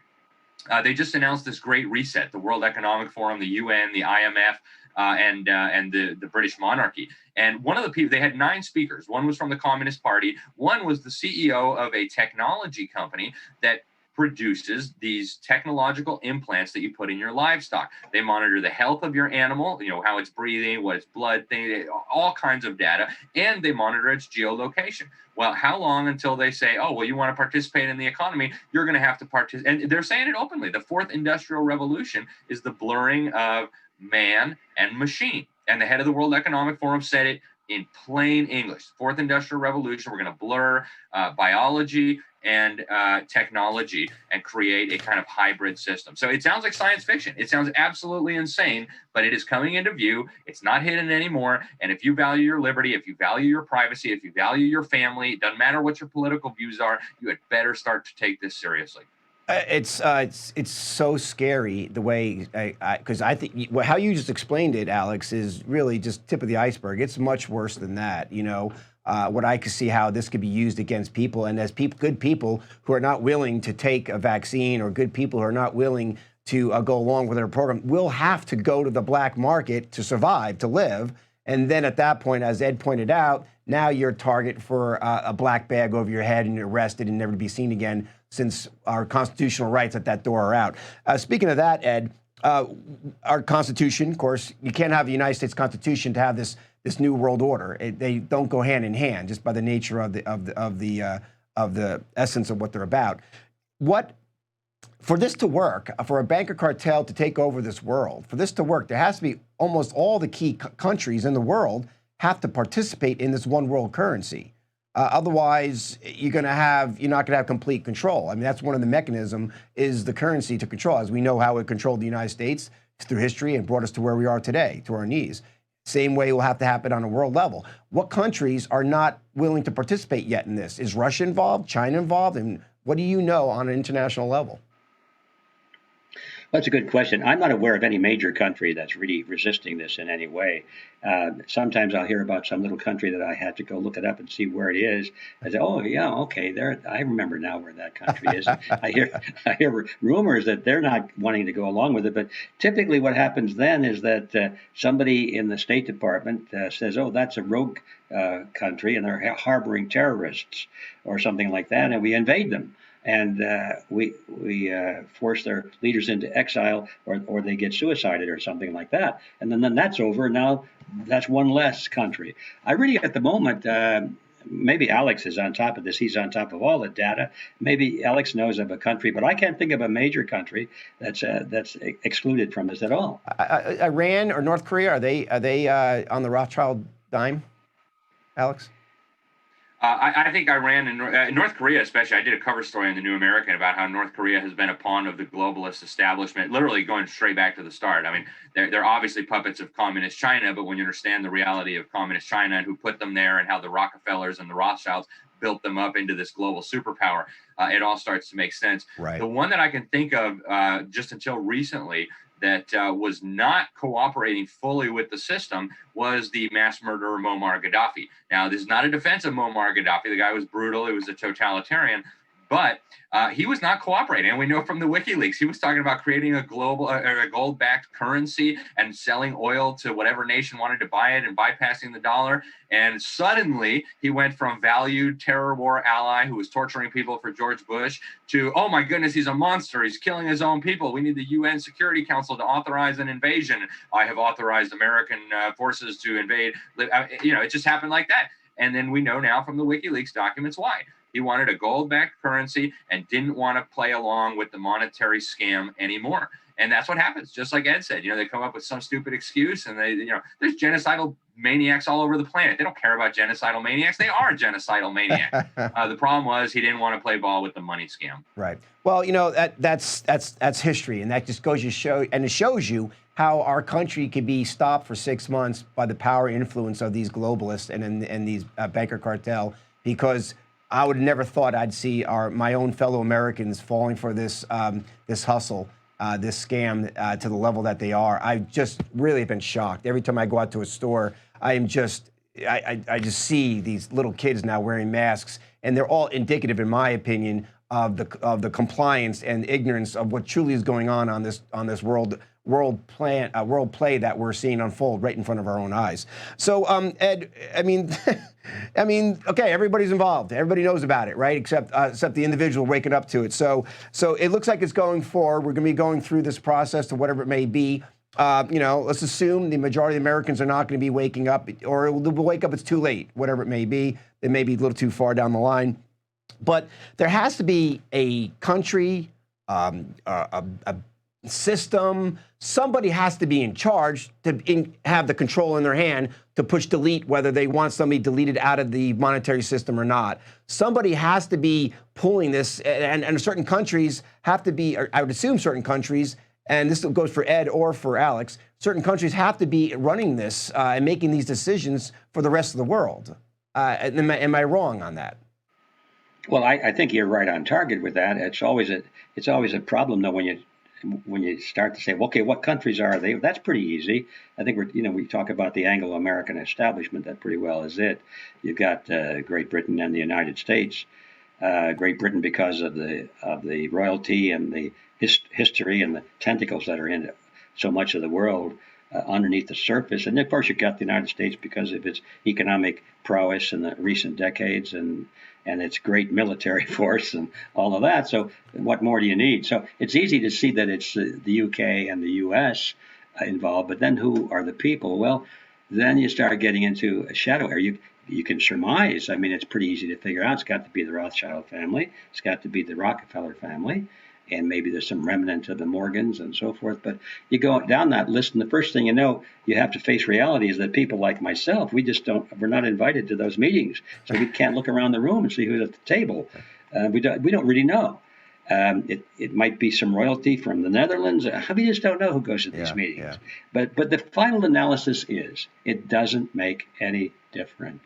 They just announced this great reset: the World Economic Forum, the UN, the IMF, and the British monarchy. And one of the people, they had 9 speakers. One was from the Communist Party. One was the CEO of a technology company that produces these technological implants that you put in your livestock. They monitor the health of your animal, how it's breathing, what its blood thing, all kinds of data, and they monitor its geolocation. Well, how long until they say, oh, well, you want to participate in the economy, you're going to have to participate? And they're saying it openly. The 4th Industrial Revolution is the blurring of man and machine. And the head of the World Economic Forum said it in plain English. 4th Industrial Revolution, we're going to blur biology and technology and create a kind of hybrid system. So it sounds like science fiction. It sounds absolutely insane, but it is coming into view. It's not hidden anymore. And if you value your liberty, if you value your privacy, if you value your family, it doesn't matter what your political views are, you had better start to take this seriously. It's so scary the way, because I think how you just explained it, Alex, is really just tip of the iceberg. It's much worse than that. What I could see how this could be used against people, and as good people who are not willing to take a vaccine, or good people who are not willing to go along with our program, will have to go to the black market to survive, to live. And then at that point, as Ed pointed out, now you're a target for a black bag over your head and you're arrested and never to be seen again, since our constitutional rights at that door are out. Speaking of that, Ed, our Constitution, of course, you can't have the United States Constitution to have this new world order. They don't go hand in hand, just by the nature of the essence of what they're about. For this to work, for a banker cartel to take over this world, for this to work, there has to be almost all the key countries in the world have to participate in this one world currency. Otherwise, you're not going to have complete control. I mean, that's one of the mechanisms, is the currency to control. As we know how it controlled the United States through history and brought us to where we are today, to our knees. Same way will have to happen on a world level. What countries are not willing to participate yet in this? Is Russia involved? China involved? And what do you know on an international level? That's a good question. I'm not aware of any major country that's really resisting this in any way. Sometimes I'll hear about some little country that I have to go look it up and see where it is. I say, oh yeah, okay, there. I remember now where that country is. I hear rumors that they're not wanting to go along with it. But typically, what happens then is that somebody in the State Department says, oh, that's a rogue country, and they're harboring terrorists or something like that, and we invade them. And we force their leaders into exile, or they get suicided or something like that. And then that's over. Now that's one less country. I really, at the moment, maybe Alex is on top of this. He's on top of all the data. Maybe Alex knows of a country, but I can't think of a major country that's excluded from this at all. Iran or North Korea, are they on the Rothschild dime, Alex? I think Iran and North Korea, especially. I did a cover story in the New American about how North Korea has been a pawn of the globalist establishment, literally going straight back to the start. I mean, they're obviously puppets of communist China, but when you understand the reality of communist China and who put them there and how the Rockefellers and the Rothschilds built them up into this global superpower, it all starts to make sense. Right. The one that I can think of just until recently that was not cooperating fully with the system was the mass murderer Muammar Gaddafi. Now, this is not a defense of Muammar Gaddafi. The guy was brutal. He was a totalitarian. But he was not cooperating. And we know from the WikiLeaks, he was talking about creating a global, a gold-backed currency and selling oil to whatever nation wanted to buy it and bypassing the dollar. And suddenly he went from valued terror war ally who was torturing people for George Bush to, oh my goodness, he's a monster. He's killing his own people. We need the UN Security Council to authorize an invasion. I have authorized American forces to invade. You know, it just happened like that. And then we know now from the WikiLeaks documents why. He wanted a gold-backed currency and didn't want to play along with the monetary scam anymore. And that's what happens. Just like Ed said, you know, they come up with some stupid excuse and they, you know, there's genocidal maniacs all over the planet. They don't care about genocidal maniacs. They are genocidal maniacs. The problem was he didn't want to play ball with the money scam. Right. Well, you know, that's history. And that just goes to show, and it shows you how our country could be stopped for 6 months by the power and influence of these globalists and these banker cartel, because I would have never thought I'd see my own fellow Americans falling for this this hustle, this scam to the level that they are. I just really have been shocked. Every time I go out to a store, I just see these little kids now wearing masks, and they're all indicative, in my opinion, of the compliance and ignorance of what truly is going on this world play that we're seeing unfold right in front of our own eyes. So, Ed, I mean, okay, everybody's involved. Everybody knows about it, right? Except the individual waking up to it. So it looks like it's going forward. We're going to be going through this process to whatever it may be. You know, let's assume the majority of Americans are not going to be waking up, or they'll wake up, it's too late, whatever it may be. It may be a little too far down the line. But there has to be a country, a system, somebody has to be in charge to have the control in their hand to push delete, whether they want somebody deleted out of the monetary system or not. Somebody has to be pulling this, and certain countries have to be, or I would assume certain countries, and this goes for Ed or for Alex, certain countries have to be running this and making these decisions for the rest of the world. Am I wrong on that? Well, I think you're right on target with that. It's always a problem though when you start to say, well, okay, what countries are they? That's pretty easy. I think we talk about the Anglo-American establishment. That pretty well is it. You've got Great Britain and the United States. Great Britain because of the royalty and the history and the tentacles that are in so much of the world underneath the surface. And of course, you've got the United States because of its economic prowess in the recent decades and its great military force and all of that. So what more do you need? So it's easy to see that it's the UK and the US involved, but then who are the people? Well, then you start getting into a shadow area. You can surmise. I mean, it's pretty easy to figure out. It's got to be the Rothschild family. It's got to be the Rockefeller family. And maybe there's some remnant of the Morgans and so forth. But you go down that list, and the first thing you know, you have to face reality is that people like myself, we're not invited to those meetings. So we can't look around the room and see who's at the table. We don't really know. It might be some royalty from the Netherlands. We just don't know who goes to these meetings. Yeah. But the final analysis is it doesn't make any difference.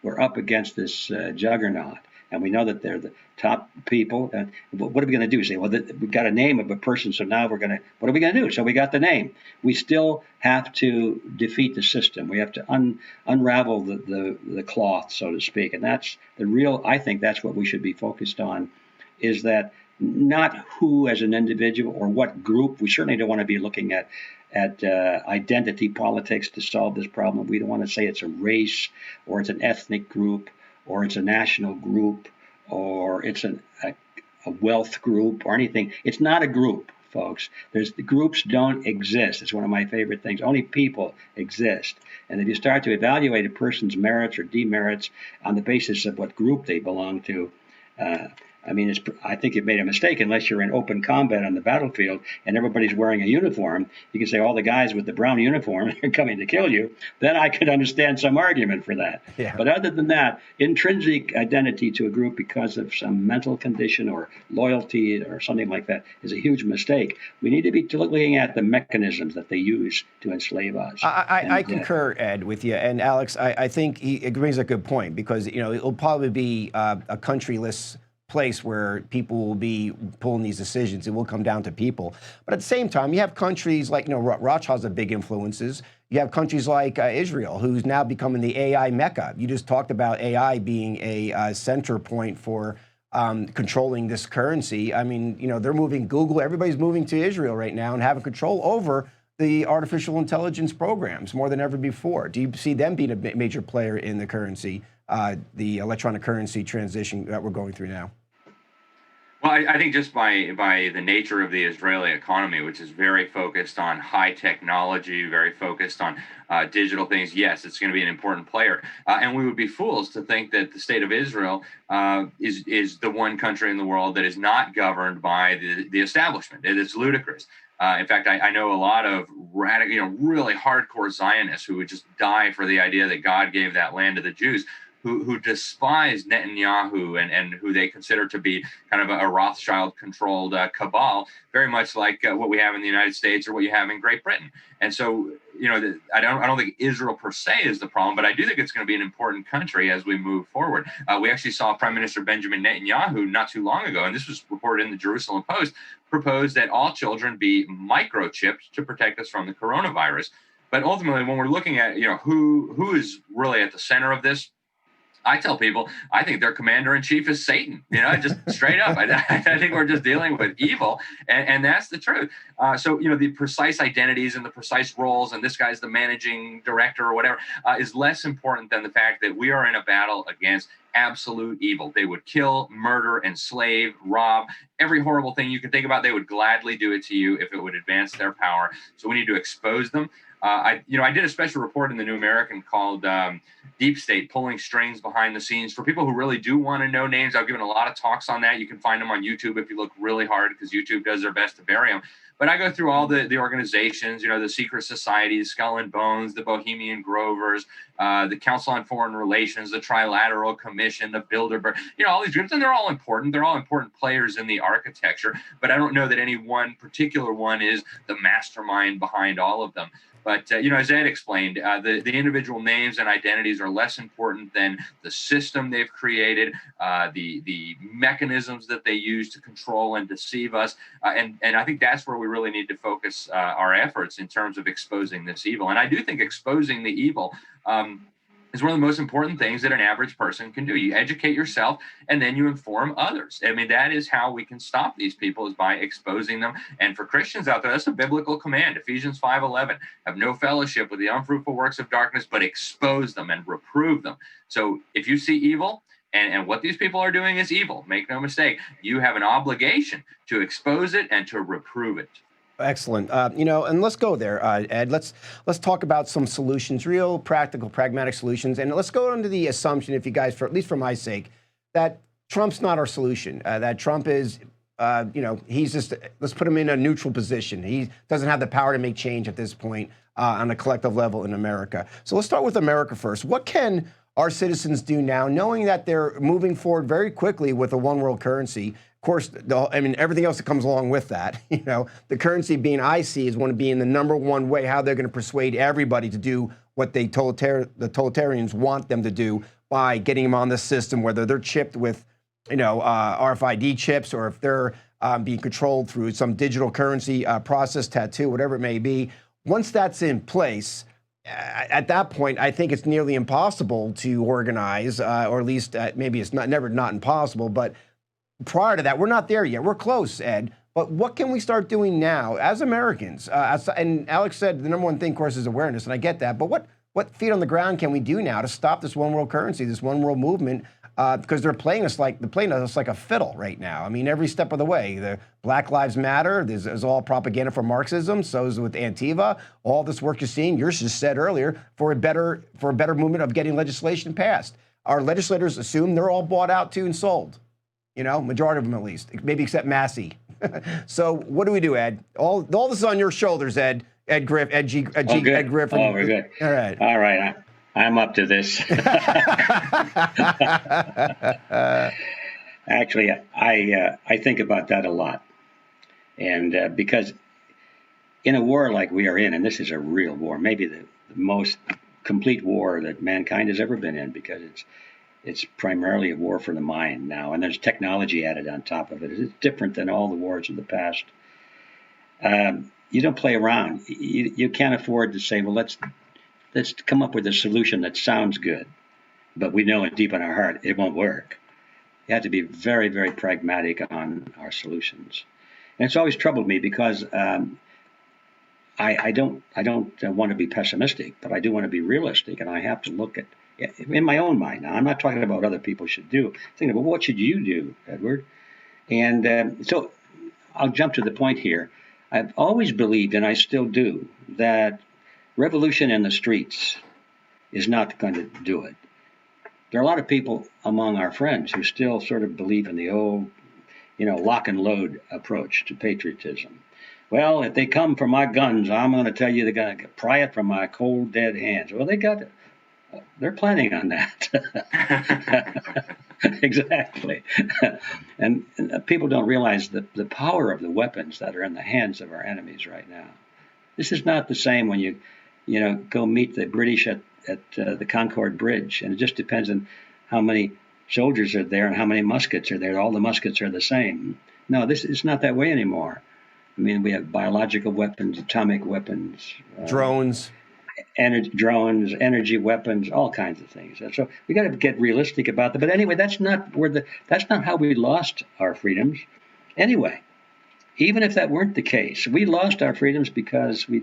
We're up against this juggernaut. And we know that they're the top people. What are we going to do? Say, well, we've got a name of a person, so now what are we going to do? So we got the name. We still have to defeat the system. We have to unravel the cloth, so to speak. And that's I think that's what we should be focused on, is that not who as an individual or what group. We certainly don't want to be looking at identity politics to solve this problem. We don't want to say it's a race or it's an ethnic group, or it's a national group, or it's a wealth group, or anything. It's not a group. folks. The groups don't exist. It's one of my favorite things. Only people exist. And if you start to evaluate a person's merits or demerits on the basis of what group they belong to, I think you've made a mistake unless you're in open combat on the battlefield and everybody's wearing a uniform. You can say all the guys with the brown uniform are coming to kill you. Then I could understand some argument for that. Yeah. But other than that, intrinsic identity to a group because of some mental condition or loyalty or something like that is a huge mistake. We need to be looking at the mechanisms that they use to enslave us. I concur, Ed, with you. And Alex, I think he brings a good point because, it'll probably be a countryless place where people will be pulling these decisions. It will come down to people. But at the same time, you have countries like, Rothschild's have big influences. You have countries like Israel, who's now becoming the AI mecca. You just talked about AI being a center point for controlling this currency. I mean, they're moving Google, everybody's moving to Israel right now and having control over the artificial intelligence programs more than ever before. Do you see them being a major player in the currency, the electronic currency transition that we're going through now? Well, I think just by the nature of the Israeli economy, which is very focused on high technology, very focused on digital things, yes, it's going to be an important player. And we would be fools to think that the state of Israel is the one country in the world that is not governed by the establishment. It is ludicrous. In fact, I know a lot of radical, really hardcore Zionists who would just die for the idea that God gave that land to the Jews, who despise Netanyahu and who they consider to be kind of a Rothschild-controlled cabal, very much like what we have in the United States or what you have in Great Britain. And so, I don't think Israel per se is the problem, but I do think it's going to be an important country as we move forward. We actually saw Prime Minister Benjamin Netanyahu not too long ago, and this was reported in the Jerusalem Post, propose that all children be microchipped to protect us from the coronavirus. But ultimately, when we're looking at who is really at the center of this, I tell people, I think their commander-in-chief is Satan, just straight up. I think we're just dealing with evil, and that's the truth. So, the precise identities and the precise roles, and this guy's the managing director or whatever, is less important than the fact that we are in a battle against absolute evil. They would kill, murder, enslave, rob, every horrible thing you can think about. They would gladly do it to you if it would advance their power. So we need to expose them. I did a special report in the New American called Deep State, Pulling Strings Behind the Scenes. For people who really do want to know names, I've given a lot of talks on that. You can find them on YouTube if you look really hard, because YouTube does their best to bury them. But I go through all the organizations, the secret societies, Skull and Bones, the Bohemian Grovers, the Council on Foreign Relations, the Trilateral Commission, the Bilderberg, all these groups, and they're all important. They're all important players in the architecture, but I don't know that any one particular one is the mastermind behind all of them. But, as Ed explained, the individual names and identities are less important than the system they've created, the mechanisms that they use to control and deceive us. And I think that's where we really need to focus our efforts in terms of exposing this evil. And I do think exposing the evil is one of the most important things that an average person can do. You educate yourself, and then you inform others. I mean, that is how we can stop these people, is by exposing them. And for Christians out there, that's a biblical command. Ephesians 5:11, have no fellowship with the unfruitful works of darkness, but expose them and reprove them. So if you see evil, and what these people are doing is evil, make no mistake, you have an obligation to expose it and to reprove it. Excellent. And let's go there, Ed. Let's talk about some solutions, real practical, pragmatic solutions. And let's go under the assumption, if you guys, at least for my sake, that Trump's not our solution, that Trump is, he's just, let's put him in a neutral position. He doesn't have the power to make change at this point on a collective level in America. So let's start with America first. What can our citizens do now, knowing that they're moving forward very quickly with a one world currency? Of course, everything else that comes along with that, the currency being, I see, is one of being the number one way how they're going to persuade everybody to do what the totalitarians want them to do by getting them on the system, whether they're chipped with, RFID chips, or if they're being controlled through some digital currency process, tattoo, whatever it may be. Once that's in place, at that point, I think it's nearly impossible to organize, or at least maybe it's never not impossible, but prior to that, we're not there yet. We're close, Ed. But what can we start doing now as Americans? And Alex said the number one thing, of course, is awareness, and I get that. But what feet on the ground can we do now to stop this one world currency, this one world movement, because they're playing us like a fiddle right now. I mean, every step of the way. The Black Lives Matter is all propaganda for Marxism. So is with Antifa. All this work you're seeing, yours just said earlier, for a better movement of getting legislation passed. Our legislators assume they're all bought out too and sold. Majority of them at least, maybe except Massey. So what do we do, Ed? All this is on your shoulders, Ed. Ed Griffin. Oh, we're good. All right. I'm up to this. Actually, I think about that a lot. And because in a war like we are in, and this is a real war, maybe the most complete war that mankind has ever been in, because it's primarily a war for the mind now, and there's technology added on top of it. It's different than all the wars of the past. You don't play around. You can't afford to say, well, let's come up with a solution that sounds good, but we know it deep in our heart it won't work. You have to be very, very pragmatic on our solutions. And it's always troubled me because I don't want to be pessimistic, but I do want to be realistic, and I have to look at in my own mind. Now, I'm not talking about what other people should do. I'm thinking about what should you do, Edward? And so I'll jump to the point here. I've always believed, and I still do, that revolution in the streets is not going to do it. There are a lot of people among our friends who still sort of believe in the old, lock and load approach to patriotism. Well, if they come for my guns, I'm going to tell you they're going to pry it from my cold, dead hands. Well, they're planning on that. Exactly. And people don't realize the power of the weapons that are in the hands of our enemies right now. This is not the same when you go meet the British at the Concord Bridge, and it just depends on how many soldiers are there and how many muskets are there. All the muskets are the same. No, it's not that way anymore. I mean, we have biological weapons, atomic weapons, drones, energy weapons, all kinds of things. So we got to get realistic about that. But anyway, that's not how we lost our freedoms. Anyway, even if that weren't the case, we lost our freedoms because we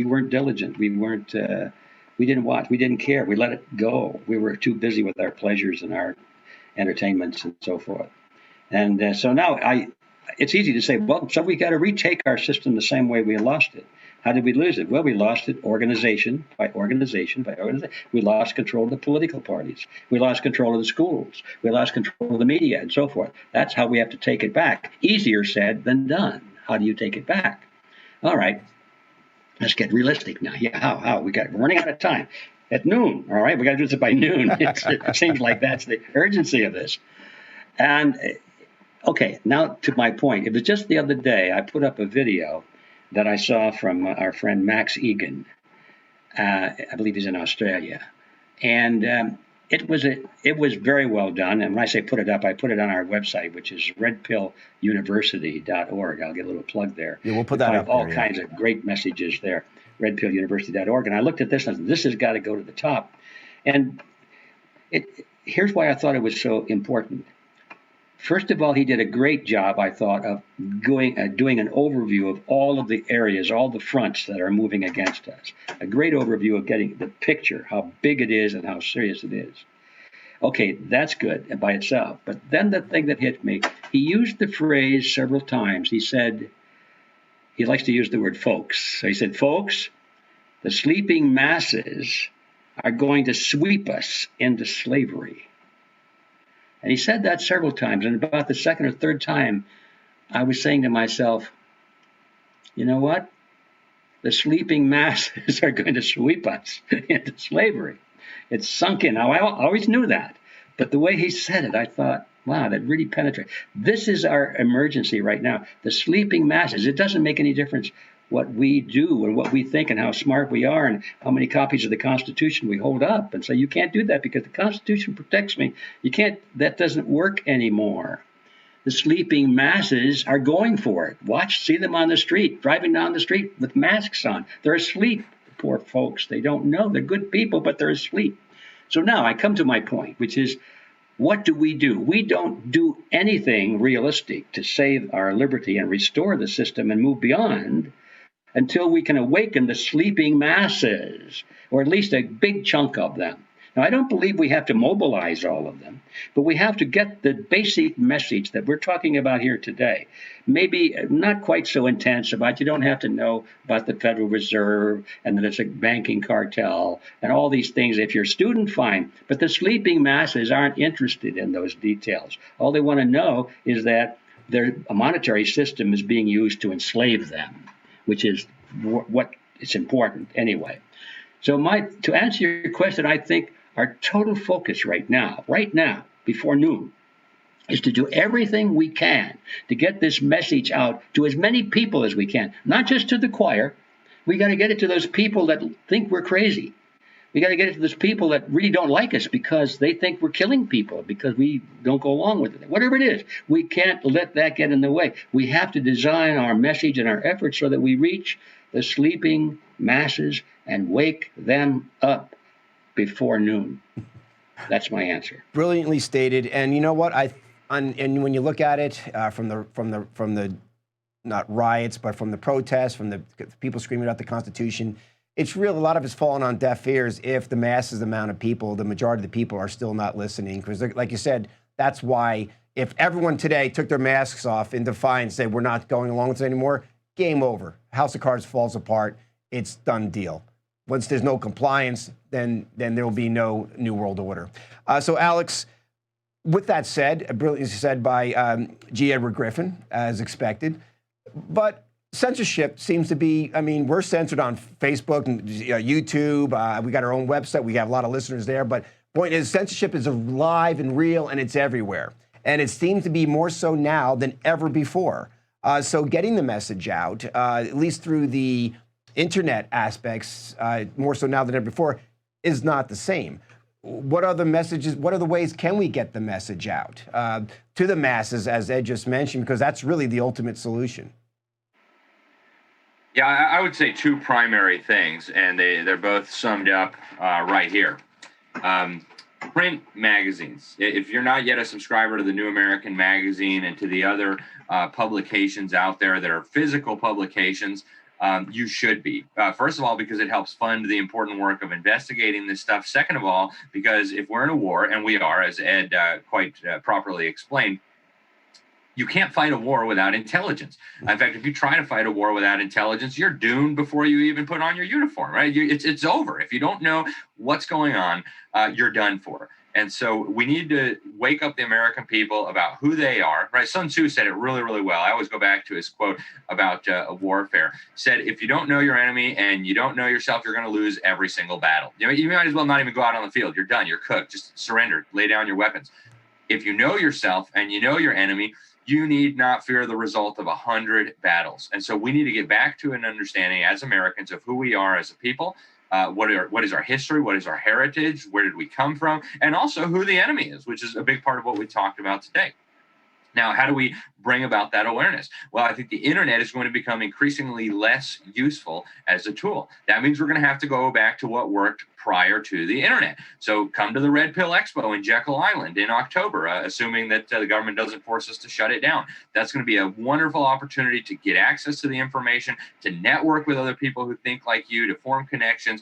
weren't diligent. We didn't watch. We didn't care. We let it go. We were too busy with our pleasures and our entertainments and so forth. And so now it's easy to say, well, so we got to retake our system the same way we lost it. How did we lose it? Well, we lost it organization by organization. We lost control of the political parties. We lost control of the schools. We lost control of the media and so forth. That's how we have to take it back. Easier said than done. How do you take it back? All right. Let's get realistic now. Yeah, how? We're running out of time. At noon, all right? We got to do this by noon. It seems like that's the urgency of this. And, okay, now to my point. It was just the other day I put up a video that I saw from our friend Max Egan. I believe he's in Australia. And it was very well done. And when I say put it up, I put it on our website, which is redpilluniversity.org. I'll get a little plug there. Yeah, we'll put that up. All kinds of great messages there, redpilluniversity.org. And I looked at this and I said, this has got to go to the top. And here's why I thought it was so important. First of all, he did a great job, I thought, of doing an overview of all of the areas, all the fronts that are moving against us. A great overview of getting the picture, how big it is and how serious it is. Okay, that's good by itself. But then the thing that hit me, he used the phrase several times. He said, he likes to use the word folks. So he said, folks, the sleeping masses are going to sweep us into slavery. And he said that several times. And about the second or third time, I was saying to myself, you know what? The sleeping masses are going to sweep us into slavery. It's sunk in. Now, I always knew that. But the way he said it, I thought, wow, that really penetrates. This is our emergency right now. The sleeping masses. It doesn't make any difference what we do and what we think and how smart we are and how many copies of the Constitution we hold up. And so you can't do that because the Constitution protects me. You can't, that doesn't work anymore. The sleeping masses are going for it. See them on the street, driving down the street with masks on. They're asleep, poor folks. They don't know. They're good people, but they're asleep. So now I come to my point, which is, what do? We don't do anything realistic to save our liberty and restore the system and move beyond until we can awaken the sleeping masses, or at least a big chunk of them. Now, I don't believe we have to mobilize all of them, but we have to get the basic message that we're talking about here today. Maybe not quite so intense about you don't have to know about the Federal Reserve and that it's a banking cartel and all these things. If you're a student, fine. But the sleeping masses aren't interested in those details. All they want to know is that their monetary system is being used to enslave them, which is what is important anyway. So to answer your question, I think our total focus right now, before noon, is to do everything we can to get this message out to as many people as we can, not just to the choir. We got to get it to those people that think we're crazy. We got to get it to those people that really don't like us because they think we're killing people because we don't go along with it. Whatever it is, we can't let that get in the way. We have to design our message and our efforts so that we reach the sleeping masses and wake them up before noon. That's my answer. Brilliantly stated. And you know what? And when you look at it from the not riots, but from the protests, from the people screaming out the Constitution, it's real. A lot of it's fallen on deaf ears if the masses amount of people, the majority of the people are still not listening. Because like you said, that's why if everyone today took their masks off in defiance, said we're not going along with it anymore, game over. House of Cards falls apart. It's done deal. Once there's no compliance, then there will be no new world order. So Alex, with that said, brilliantly said by G. Edward Griffin, as expected, but censorship seems to be, I mean, we're censored on Facebook and YouTube. We got our own website. We have a lot of listeners there. But point is, censorship is alive and real, and it's everywhere. And it seems to be more so now than ever before. So getting the message out, at least through the internet aspects, more so now than ever before, is not the same. What are the messages? What are the ways can we get the message out to the masses, as Ed just mentioned, because that's really the ultimate solution? Yeah, I would say two primary things, and they're both summed up right here. Print magazines. If you're not yet a subscriber to the New American Magazine and to the other publications out there that are physical publications, you should be. First of all, because it helps fund the important work of investigating this stuff. Second of all, because if we're in a war, and we are, as Ed quite properly explained, you can't fight a war without intelligence. In fact, if you try to fight a war without intelligence, you're doomed before you even put on your uniform, right? It's over. If you don't know what's going on, you're done for. And so we need to wake up the American people about who they are, right? Sun Tzu said it really, really well. I always go back to his quote about warfare. Said, if you don't know your enemy and you don't know yourself, you're going to lose every single battle. You might as well not even go out on the field. You're done. You're cooked. Just surrender. Lay down your weapons. If you know yourself and you know your enemy, you need not fear the result of 100 battles. And so we need to get back to an understanding as Americans of who we are as a people. What is our history? What is our heritage? Where did we come from? And also who the enemy is, which is a big part of what we talked about today. Now, how do we bring about that awareness? Well, I think the internet is going to become increasingly less useful as a tool. That means we're going to have to go back to what worked prior to the internet. So come to the Red Pill Expo in Jekyll Island in October, assuming that the government doesn't force us to shut it down. That's going to be a wonderful opportunity to get access to the information, to network with other people who think like you, to form connections,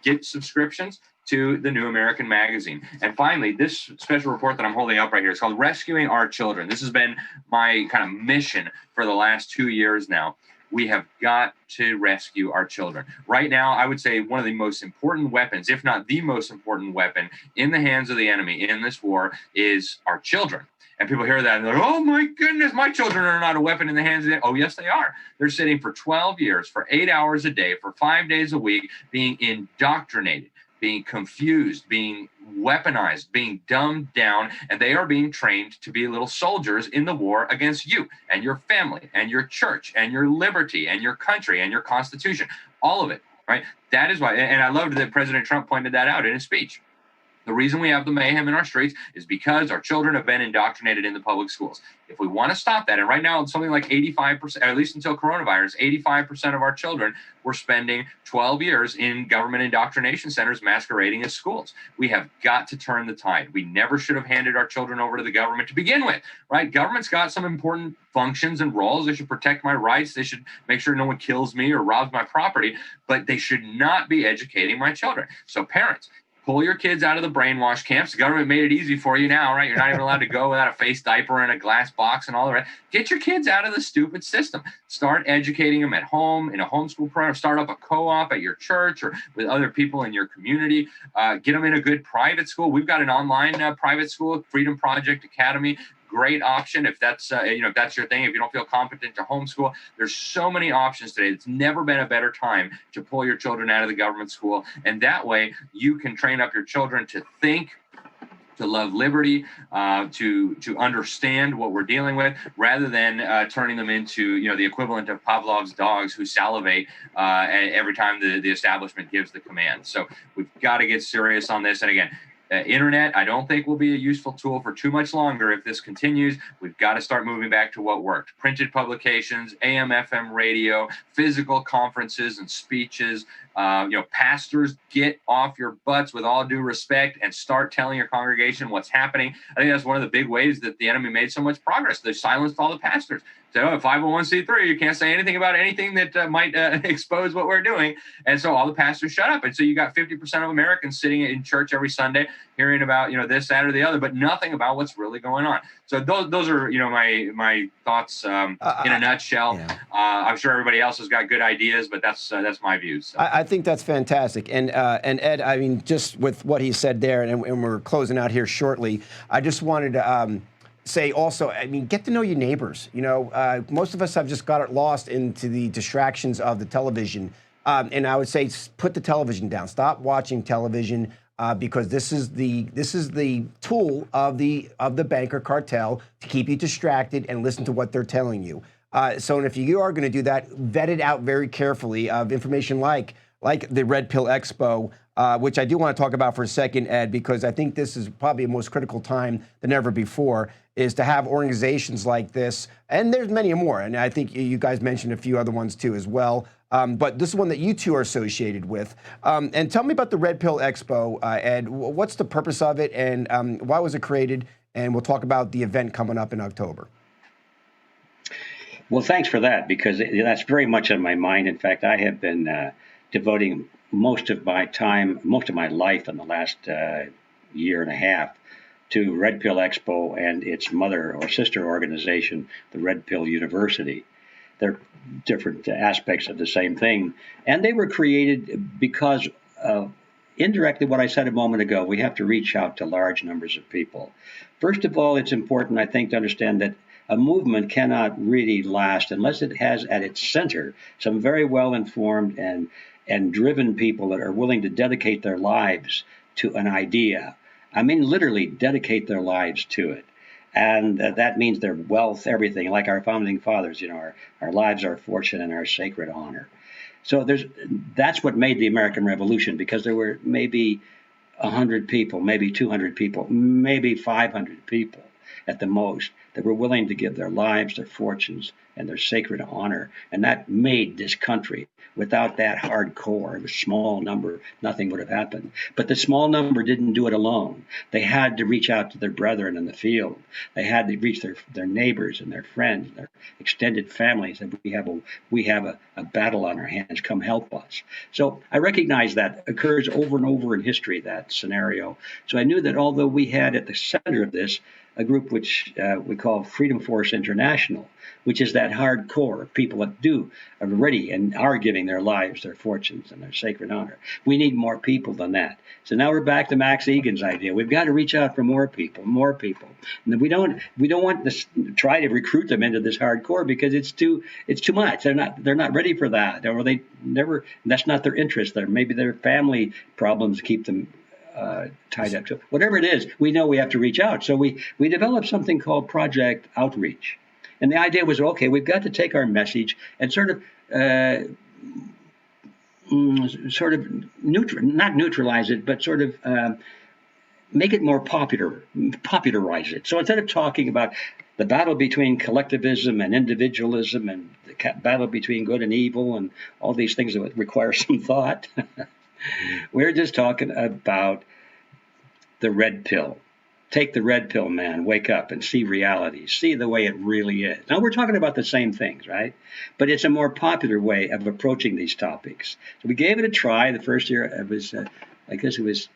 get subscriptions to the New American Magazine. And finally, this special report that I'm holding up right here is called Rescuing Our Children. This has been my kind of mission for the last 2 years now. We have got to rescue our children. Right now, I would say one of the most important weapons, if not the most important weapon in the hands of the enemy in this war is our children. And people hear that and they're like, oh my goodness, my children are not a weapon in the hands of the enemy. Oh, yes, they are. They're sitting for 12 years, for 8 hours a day, for 5 days a week, being indoctrinated, being confused, being weaponized, being dumbed down, and they are being trained to be little soldiers in the war against you and your family and your church and your liberty and your country and your constitution, all of it, right? That is why, and I loved that President Trump pointed that out in his speech. The reason we have the mayhem in our streets is because our children have been indoctrinated in the public schools. If we want to stop that, and right now it's something like 85%, at least until coronavirus, 85% of our children were spending 12 years in government indoctrination centers masquerading as schools. We have got to turn the tide. We never should have handed our children over to the government to begin with, right? Government's got some important functions and roles. They should protect my rights. They should make sure no one kills me or robs my property, but they should not be educating my children. So parents, pull your kids out of the brainwash camps. The government made it easy for you now, right? You're not even allowed to go without a face diaper and a glass box and all the rest. Get your kids out of the stupid system. Start educating them at home in a homeschool program. Start up a co-op at your church or with other people in your community. Get them in a good private school. We've got an online private school, Freedom Project Academy. Great option if that's if that's your thing. If you don't feel competent to homeschool, there's so many options today. It's never been a better time to pull your children out of the government school, and that way you can train up your children to think, to love liberty, to understand what we're dealing with, rather than turning them into the equivalent of Pavlov's dogs who salivate every time the establishment gives the command. So we've got to get serious on this. And again, internet, I don't think will be a useful tool for too much longer. If this continues, we've got to start moving back to what worked. Printed publications, AM, FM radio, physical conferences and speeches. Pastors, get off your butts with all due respect and start telling your congregation what's happening. I think that's one of the big ways that the enemy made so much progress. They silenced all the pastors. So 501c3, you can't say anything about anything that might expose what we're doing. And so all the pastors shut up. And so you got 50% of Americans sitting in church every Sunday hearing about, this, that, or the other, but nothing about what's really going on. So those are, my thoughts in a nutshell. Yeah. I'm sure everybody else has got good ideas, but that's my views. So. I think that's fantastic. And Ed, I mean, just with what he said there, and we're closing out here shortly, I just wanted to say also, I mean, get to know your neighbors. Most of us have just got it lost into the distractions of the television. And I would say put the television down. Stop watching television because this is the tool of the banker cartel to keep you distracted and listen to what they're telling you. So if you are going to do that, vet it out very carefully of information like the Red Pill Expo, which I do want to talk about for a second, Ed, because I think this is probably a most critical time than ever before, is to have organizations like this, and there's many more, and I think you guys mentioned a few other ones too as well, but this is one that you two are associated with. And tell me about the Red Pill Expo, Ed. What's the purpose of it, and why was it created? And we'll talk about the event coming up in October. Well, thanks for that, because that's very much on my mind. In fact, I have been devoting most of my life in the last year and a half to Red Pill Expo and its mother or sister organization, the Red Pill University. They're different aspects of the same thing. And they were created because of indirectly what I said a moment ago. We have to reach out to large numbers of people. First of all, it's important, I think, to understand that a movement cannot really last unless it has at its center some very well-informed and driven people that are willing to dedicate their lives to an idea. I mean, literally dedicate their lives to it. And that means their wealth, everything, like our founding fathers, our lives, our fortune, and our sacred honor. So that's what made the American Revolution, because there were maybe 100 people, maybe 200 people, maybe 500 people at the most that were willing to give their lives, their fortunes, and their sacred honor. And that made this country. Without that hardcore, a small number, nothing would have happened. But the small number didn't do it alone. They had to reach out to their brethren in the field. They had to reach their neighbors and their friends, their extended families. And we have a battle on our hands. Come help us. So I recognize that occurs over and over in history, that scenario. So I knew that although we had at the center of this a group which we call Freedom Force International, which is that hardcore people that are ready and are giving their lives, their fortunes, and their sacred honor. We need more people than that. So now we're back to Max Egan's idea. We've got to reach out for more people. And we don't want to try to recruit them into this hardcore because it's too much. They're not ready for that, or that's not their interest. Maybe their family problems keep them tied up to it. Whatever it is, we know we have to reach out. So we developed something called Project Outreach. And the idea was, okay, we've got to take our message and not neutralize it, but make it more popularize it. So instead of talking about the battle between collectivism and individualism and the battle between good and evil and all these things that require some thought, we're just talking about the red pill. Take the red pill, man. Wake up and see reality. See the way it really is. Now, we're talking about the same things, right? But it's a more popular way of approaching these topics. So we gave it a try. The first year, it was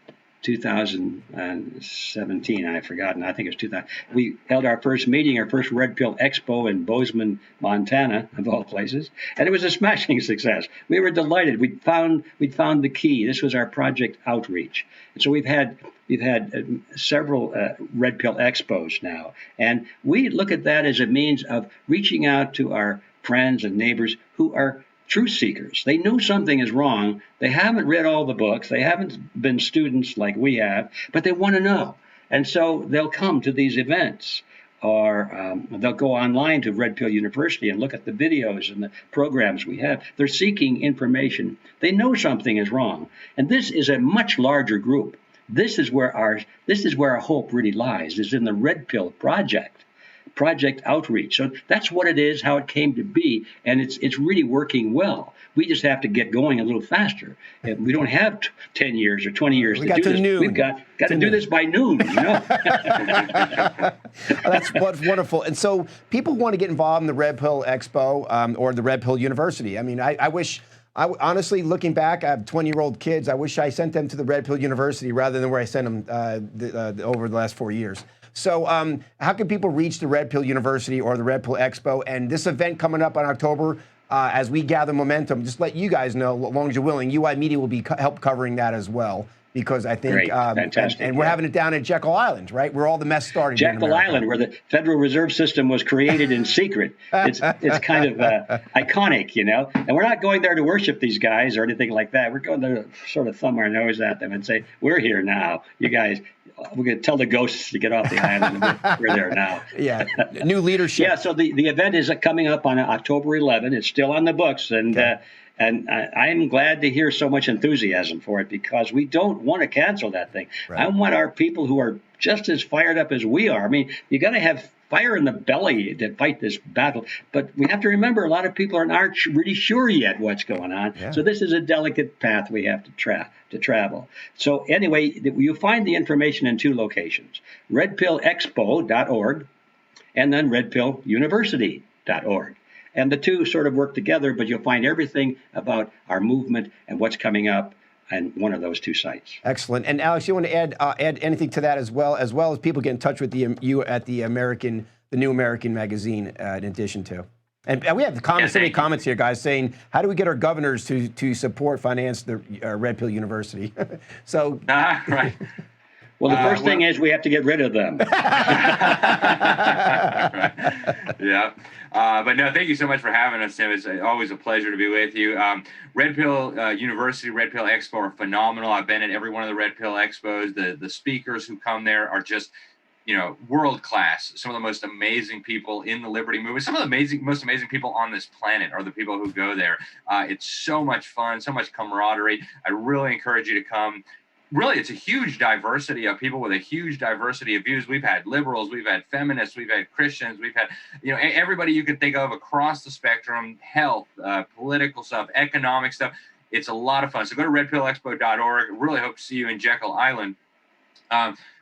2017, I've forgotten. I think it's 2000. We held our first meeting, our first Red Pill Expo in Bozeman, Montana, of all places, and it was a smashing success. We were delighted. We'd found the key. This was our project outreach, and so we've had several Red Pill Expos now, and we look at that as a means of reaching out to our friends and neighbors who are truth seekers. They know something is wrong. They haven't read all the books. They haven't been students like we have, but they want to know. And so they'll come to these events, or they'll go online to Red Pill University and look at the videos and the programs we have. They're seeking information. They know something is wrong. And this is a much larger group. This is where our hope really lies, is in the Red Pill Project outreach. So that's what it is, how it came to be, and it's really working well. We just have to get going a little faster. We don't have 10 years or 20 years to do this. Noon. We've got to do this by noon. You know? That's wonderful. And so people want to get involved in the Red Pill Expo or the Red Pill University. I mean, I wish. Honestly, looking back, I have 20-year-old kids. I wish I sent them to the Red Pill University rather than where I sent them over the last 4 years. So how can people reach the Red Pill University or the Red Pill Expo? And this event coming up on October, as we gather momentum, just let you guys know, as long as you're willing, UI Media will be help covering that as well. Because I think, fantastic, and we're having it down at Jekyll Island, right? Where all the mess started. Jekyll Island, where the Federal Reserve System was created in secret. It's kind of iconic, you know. And we're not going there to worship these guys or anything like that. We're going there to sort of thumb our nose at them and say, "We're here now. You guys, we're going to tell the ghosts to get off the island. And we're there now." Yeah, new leadership. Yeah. So the event is coming up on October 11. It's still on the books, and. Okay. And I'm glad to hear so much enthusiasm for it, because we don't want to cancel that thing. Right. I want our people who are just as fired up as we are. I mean, you got to have fire in the belly to fight this battle. But we have to remember, a lot of people aren't really sure yet what's going on. Yeah. So this is a delicate path we have to travel. So anyway, you'll find the information in two locations: redpillexpo.org and then redpilluniversity.org. And the two sort of work together, but you'll find everything about our movement and what's coming up on one of those two sites. Excellent. And Alex, you want to add anything to that as well as people get in touch with you at the New American magazine in addition to. And we have so many comments here, guys, saying, how do we get our governors to finance the Red Pill University? So right. Well, the first thing is we have to get rid of them. Yeah. But no, thank you so much for having us, Tim. It's always a pleasure to be with you. Red Pill University, Red Pill Expo are phenomenal. I've been at every one of the Red Pill Expos. The speakers who come there are just, world class. Some of the most amazing people in the liberty movement. Some of the most amazing people on this planet are the people who go there. It's so much fun, so much camaraderie. I really encourage you to come. Really, it's a huge diversity of people with a huge diversity of views. We've had liberals, we've had feminists, we've had Christians, we've had, everybody you could think of across the spectrum, health, political stuff, economic stuff. It's a lot of fun. So go to redpillexpo.org. Really hope to see you in Jekyll Island.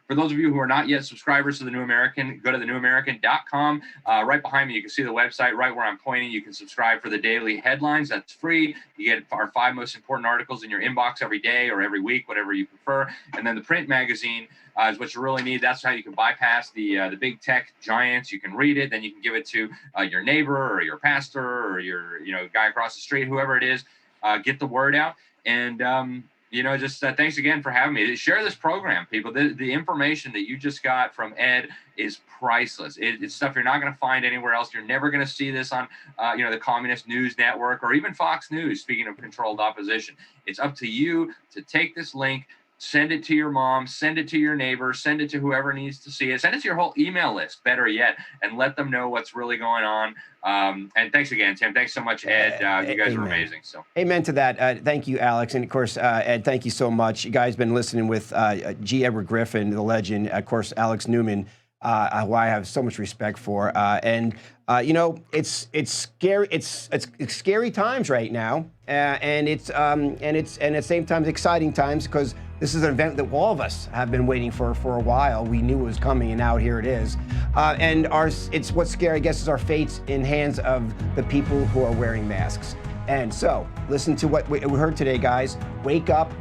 For those of you who are not yet subscribers to The New American, go to thenewamerican.com. Right behind me, you can see the website. Right where I'm pointing, you can subscribe for the daily headlines. That's free. You get our 5 most important articles in your inbox every day or every week, whatever you prefer. And then the print magazine is what you really need. That's how you can bypass the big tech giants. You can read it, then you can give it to your neighbor or your pastor or your guy across the street, whoever it is. Get the word out. And thanks again for having me. Share this program, people. The information that you just got from Ed is priceless. It's stuff you're not going to find anywhere else. You're never going to see this on, the Communist News Network or even Fox News, speaking of controlled opposition. It's up to you to take this link, send it to your mom, send it to your neighbor, send it to whoever needs to see it, send it to your whole email list, better yet, and let them know what's really going on. And thanks again, Tim. Thanks so much, Ed. You guys are amazing. So, amen to that. Thank you, Alex. And of course, Ed, thank you so much. You guys have been listening with G. Edward Griffin, the legend, of course, Alex Newman, who I have so much respect for. It's scary. It's scary times right now, and it's at the same time exciting times, because this is an event that all of us have been waiting for a while. We knew it was coming, and now here it is. It's what's scary, I guess, is our fate's in hands of the people who are wearing masks. And so, listen to what we heard today, guys. Wake up,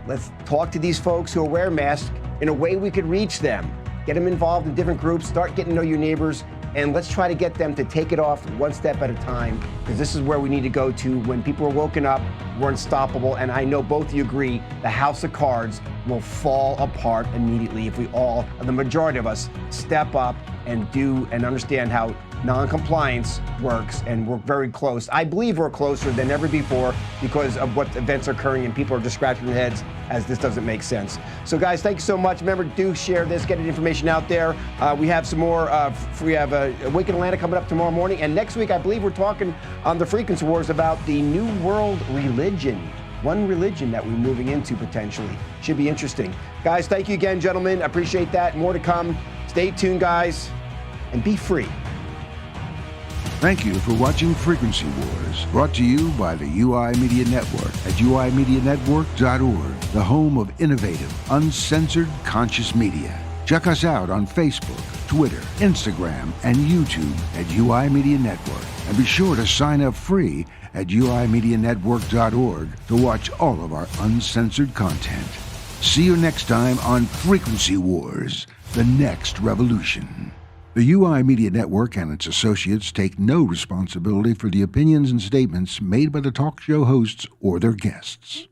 Let's talk to these folks who wear masks in a way we could reach them. Get them involved in different groups, start getting to know your neighbors, and let's try to get them to take it off one step at a time, because this is where we need to go to. When people are woken up, we're unstoppable, and I know both of you agree, the house of cards will fall apart immediately if we all, the majority of us, step up and do and understand how non-compliance works, and we're very close. I believe we're closer than ever before because of what events are occurring, and people are just scratching their heads as this doesn't make sense. So guys, thank you so much. Remember, do share this, get the information out there. We have some more, we have Awaken Atlanta coming up tomorrow morning, and next week I believe we're talking on the Frequency Wars about the New World Religion. One religion that we're moving into potentially. Should be interesting. Guys, thank you again, gentlemen. I appreciate that. More to come. Stay tuned, guys, and be free. Thank you for watching Frequency Wars, brought to you by the UI Media Network at uimedianetwork.org, the home of innovative, uncensored, conscious media. Check us out on Facebook, Twitter, Instagram, and YouTube at UI Media Network. And be sure to sign up free at uimedianetwork.org to watch all of our uncensored content. See you next time on Frequency Wars, the next revolution. The UI Media Network and its associates take no responsibility for the opinions and statements made by the talk show hosts or their guests.